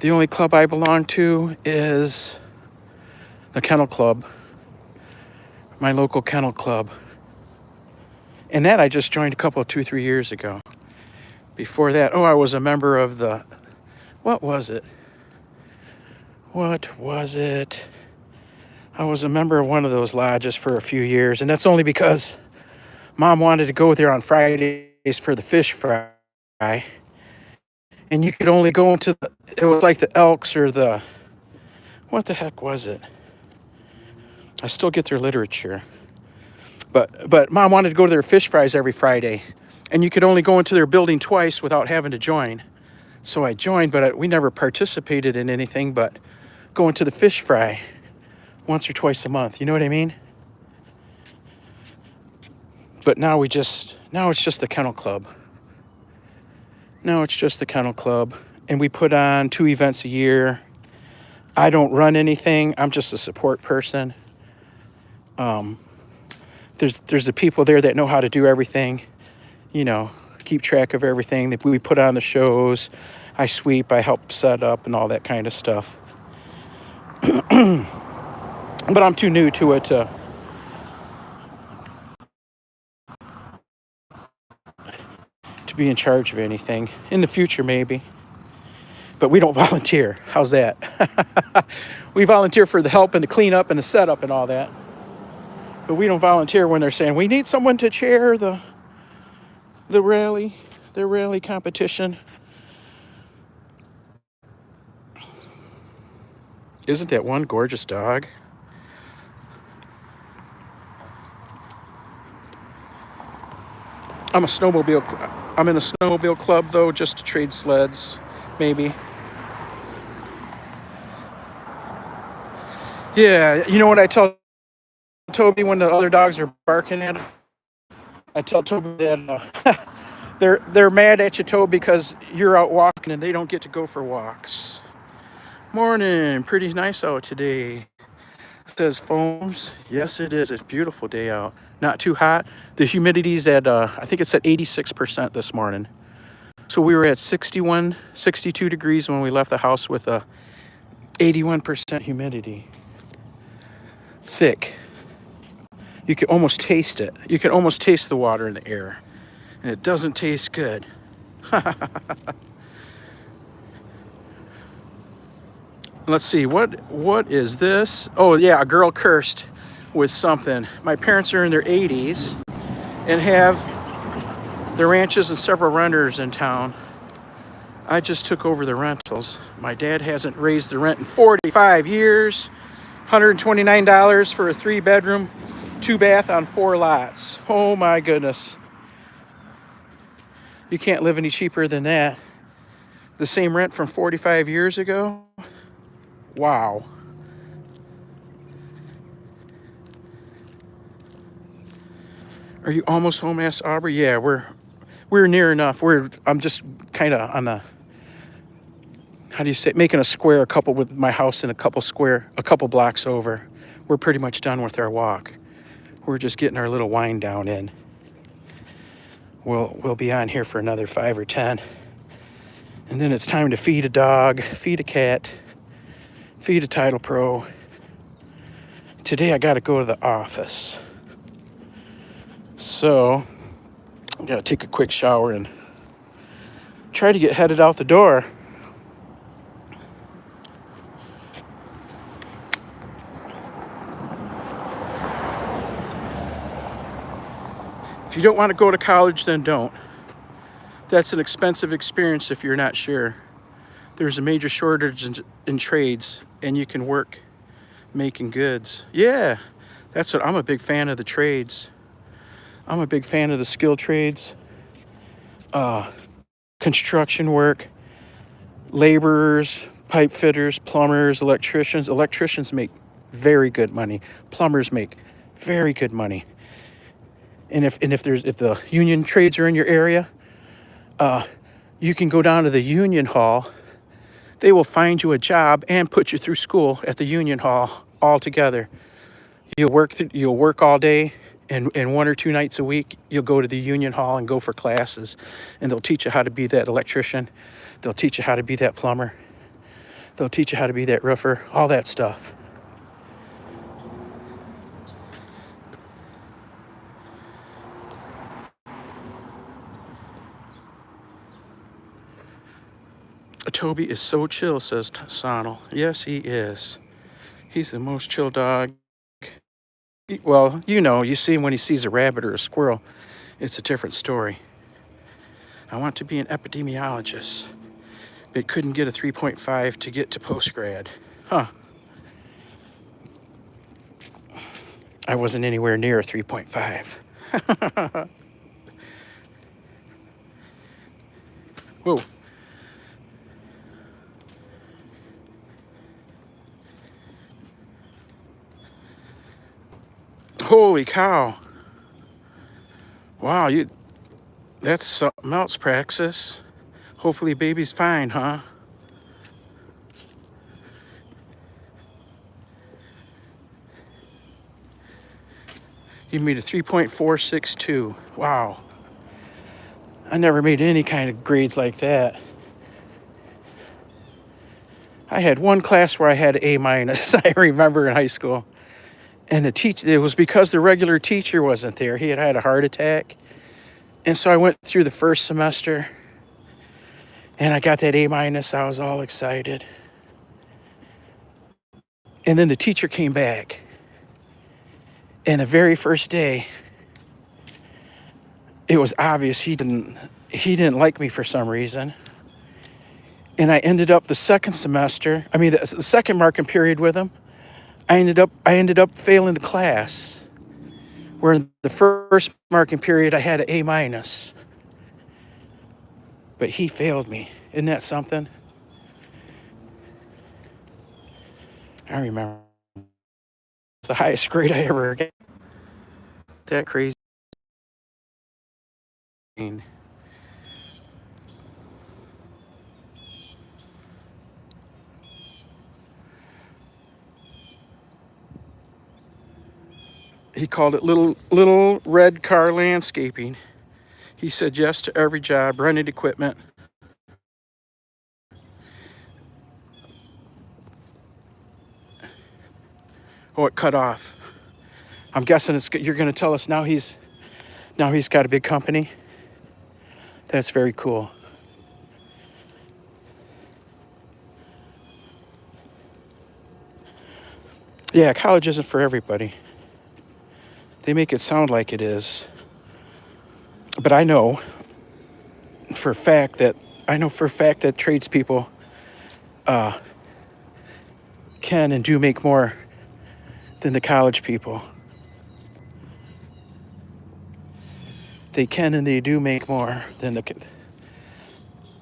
Speaker 1: The only club I belong to is the Kennel Club, my local kennel club. And that I just joined 2-3 years ago. Before that, I was a member of what was it? I was a member of one of those lodges for a few years, and that's only because Mom wanted to go there on Fridays for the fish fry. And you could only go into it was like the Elks or what the heck was it? I still get their literature. But Mom wanted to go to their fish fries every Friday, and you could only go into their building twice without having to join. So I joined, but we never participated in anything but going to the fish fry once or twice a month. You know what I mean? But now it's just the Kennel Club. Now it's just the Kennel Club, and we put on 2 events a year. I don't run anything. I'm just a support person. There's the people there that know how to do everything, keep track of everything. We put on the shows. I sweep, I help set up and all that kind of stuff. But I'm too new to it to be in charge of anything. In the future, maybe. But we don't volunteer. How's that? We volunteer for the help and the cleanup and the setup and all that. But we don't volunteer when they're saying, we need someone to chair the rally competition. Isn't that one gorgeous dog? I'm in a snowmobile club, though, just to trade sleds, maybe. Yeah, you know what I tell Toby when the other dogs are barking at him? I tell Toby that they're mad at you, Toby, because you're out walking and they don't get to go for walks. Morning, pretty nice out today. Says Foams. Yes, it is. It's a beautiful day out. Not too hot. The humidity's at, I think it's at 86% this morning. So we were at 61, 62 degrees when we left the house with a 81% humidity. Thick. You can almost taste it. You can almost taste the water in the air. And it doesn't taste good. Let's see, what is this? Oh yeah, a girl cursed with something. My parents are in their 80s and have their ranches and several renters in town. I just took over the rentals. My dad hasn't raised the rent in 45 years. $129 for a 3-bedroom, 2-bath on 4 lots. Oh my goodness. You can't live any cheaper than that. The same rent from 45 years ago? Wow. Are you almost home? Asked Aubrey. Yeah, we're near enough. I'm just kind of on the, how do you say, making a square, a couple with my house in a couple blocks over. We're pretty much done with our walk. We're just getting our little wind down in. We'll be on here for another 5 or 10. And then it's time to feed a dog, feed a cat, feed a Titlepro. Today I got to go to the office. So I got to take a quick shower and try to get headed out the door. If you don't want to go to college, then don't. That's an expensive experience if you're not sure. There's a major shortage in trades, and you can work making goods. Yeah, that's what I'm a big fan of, the trades. I'm a big fan of the skilled trades. Construction work, laborers, pipe fitters, plumbers, electricians. Electricians make very good money. Plumbers make very good money. And if the union trades are in your area, you can go down to the union hall. They will find you a job and put you through school at the union hall all together. You'll work all day, and 1 or 2 nights a week, you'll go to the union hall and go for classes, and they'll teach you how to be that electrician. They'll teach you how to be that plumber. They'll teach you how to be that roofer, all that stuff. Toby is so chill, says Sonal. Yes, he is. He's the most chill dog. Well, you see him when he sees a rabbit or a squirrel. It's a different story. I want to be an epidemiologist, but couldn't get a 3.5 to get to postgrad. Huh. I wasn't anywhere near a 3.5. Whoa. Holy cow. Wow, that's something else, Praxis. Hopefully baby's fine, huh? You made a 3.462. Wow. I never made any kind of grades like that. I had one class where I had A-. I remember in high school. And it was because the regular teacher wasn't there. He had had a heart attack. And so I went through the first semester and I got that A-. I was all excited. And then the teacher came back. And the very first day, it was obvious he didn't like me for some reason. And I ended up the second marking period with him. I ended up failing the class, where in the first marking period I had an A-. But he failed me. Isn't that something? I remember it's the highest grade I ever got. That crazy. He called it little red car landscaping. He said yes to every job, rented equipment. Oh, it cut off. I'm guessing you're going to tell us now he's got a big company. That's very cool. Yeah, college isn't for everybody. They make it sound like it is. But I know for a fact that tradespeople can and do make more than the college people. They can and they do make more than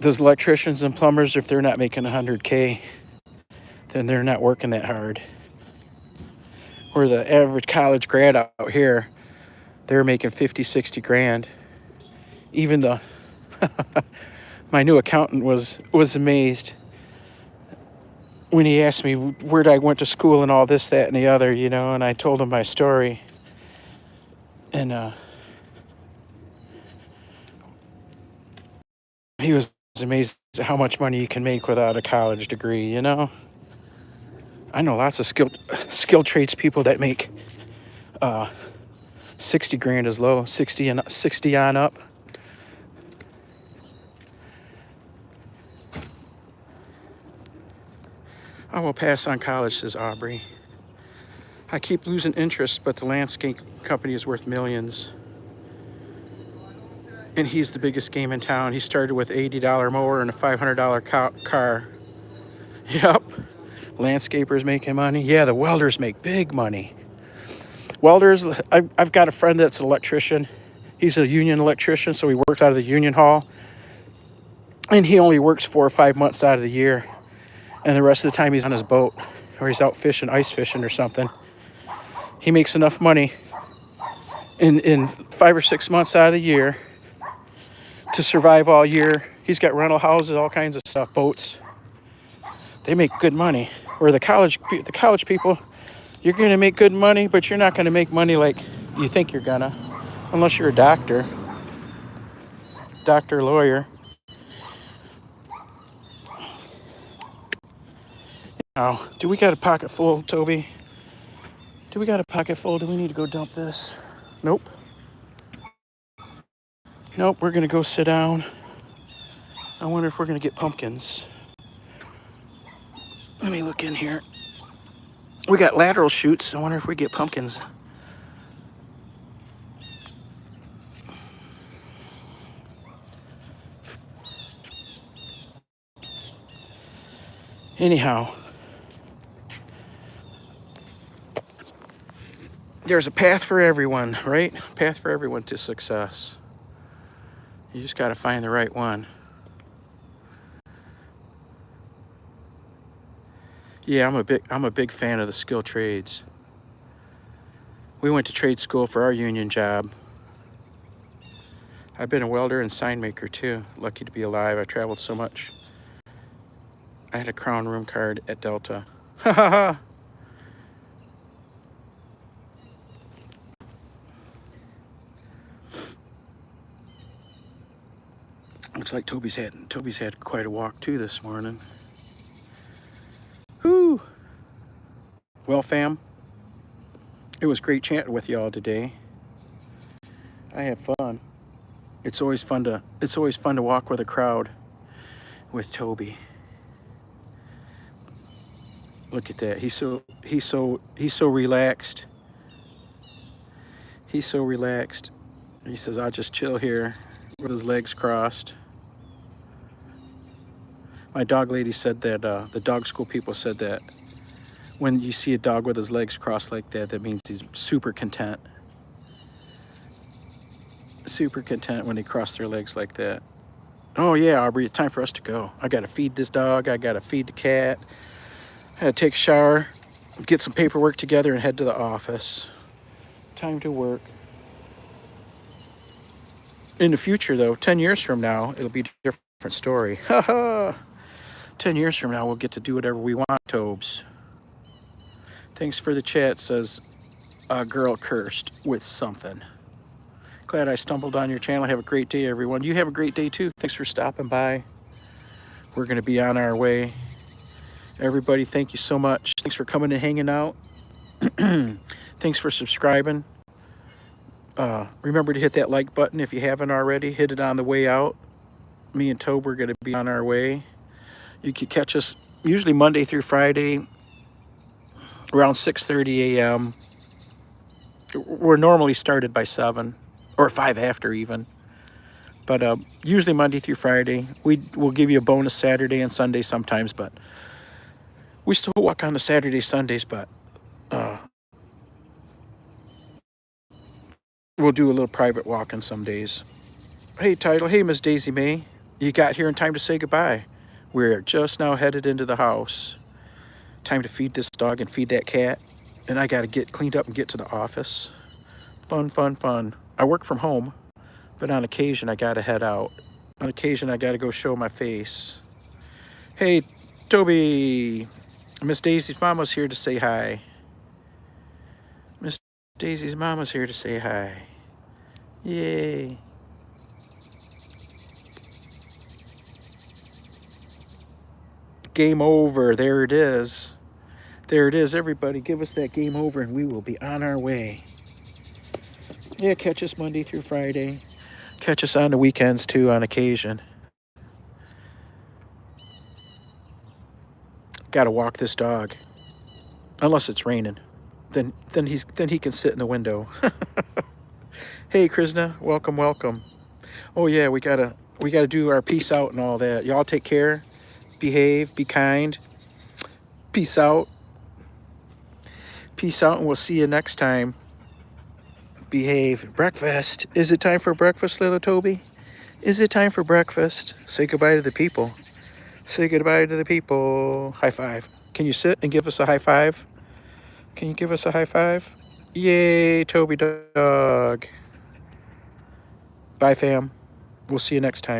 Speaker 1: those electricians and plumbers. If they're not making 100K, then they're not working that hard. Or the average college grad out here, They're making 50, 60 grand. Even the my new accountant was amazed when he asked me where I went to school and all this, that, and the other, you know, and I told him my story. And he was amazed at how much money you can make without a college degree, you know. I know lots of skilled trades people that make 60 grand as low, 60 on up. I will pass on college, says Aubrey. I keep losing interest, but the landscape company is worth millions. And he's the biggest game in town. He started with $80 mower and a $500 car. Yep. Landscapers making money. Yeah, the welders make big money. Welders, I've got a friend that's an electrician. He's a union electrician, so he works out of the union hall. And he only works 4 or 5 months out of the year. And the rest of the time he's on his boat or he's out fishing, ice fishing or something. He makes enough money in 5 or 6 months out of the year to survive all year. He's got rental houses, all kinds of stuff, boats. They make good money. Or the college people, you're going to make good money, but you're not going to make money like you think you're gonna, unless you're a doctor, lawyer. Now, do we got a pocket full, Toby? Do we got a pocket full? Do we need to go dump this? Nope. Nope, we're gonna go sit down. I wonder if we're gonna get pumpkins. Let me look in here. We got lateral shoots. I wonder if we get pumpkins. Anyhow, there's a path for everyone, right? Path for everyone to success. You just got to find the right one. Yeah, I'm a big fan of the skilled trades. We went to trade school for our union job. I've been a welder and sign maker too. Lucky to be alive. I traveled so much. I had a Crown room card at Delta. Ha ha ha. Looks like Toby's had quite a walk too this morning. Whoo! Well, fam, it was great chatting with y'all today. I had fun. It's always fun to walk with a crowd with Toby. Look at that. He's so relaxed. He's so relaxed. He says, "I'll just chill here," with his legs crossed. My dog lady said that, the dog school people said that when you see a dog with his legs crossed like that, that means he's super content. Super content when they cross their legs like that. Oh yeah, Aubrey, it's time for us to go. I gotta feed this dog. I gotta feed the cat. I gotta take a shower, get some paperwork together, and head to the office. Time to work. In the future, though, 10 years from now, it'll be a different story. Ha ha! 10 years from now, we'll get to do whatever we want, Tobes. Thanks for the chat, says a girl cursed with something. Glad I stumbled on your channel. Have a great day, everyone. You have a great day, too. Thanks for stopping by. We're going to be on our way. Everybody, thank you so much. Thanks for coming and hanging out. Thanks for subscribing. Remember to hit that like button if you haven't already. Hit it on the way out. Me and Tobe are going to be on our way. You can catch us usually Monday through Friday around 6:30 a.m. We're normally started by 7 or 5 after even. But usually Monday through Friday. We'll give you a bonus Saturday and Sunday sometimes, but we still walk on the Saturday, Sundays, but we'll do a little private walking some days. Hey, Title. Hey, Miss Daisy May. You got here in time to say goodbye. We're just now headed into the house. Time to feed this dog and feed that cat. And I got to get cleaned up and get to the office. Fun, fun, fun. I work from home, but on occasion I gotta head out. On occasion I gotta go show my face. Hey, Toby. Miss Daisy's mama's here to say hi. Miss Daisy's mama's here to say hi. Yay. Game over. There it is. There it is, everybody. Give us that game over and we will be on our way. Yeah, catch us Monday through Friday. Catch us on the weekends too, on occasion. Gotta walk this dog. Unless it's raining. Then he can sit in the window. Hey Krishna, welcome, welcome. Oh yeah, we gotta do our peace out and all that. Y'all take care. Behave, be kind. Peace out. Peace out, and we'll see you next time. Behave. Breakfast. Is it time for breakfast, little Toby? Is it time for breakfast? Say goodbye to the people. Say goodbye to the people. High five. Can you sit and give us a high five? Can you give us a high five? Yay, Toby Dog. Bye, fam. We'll see you next time.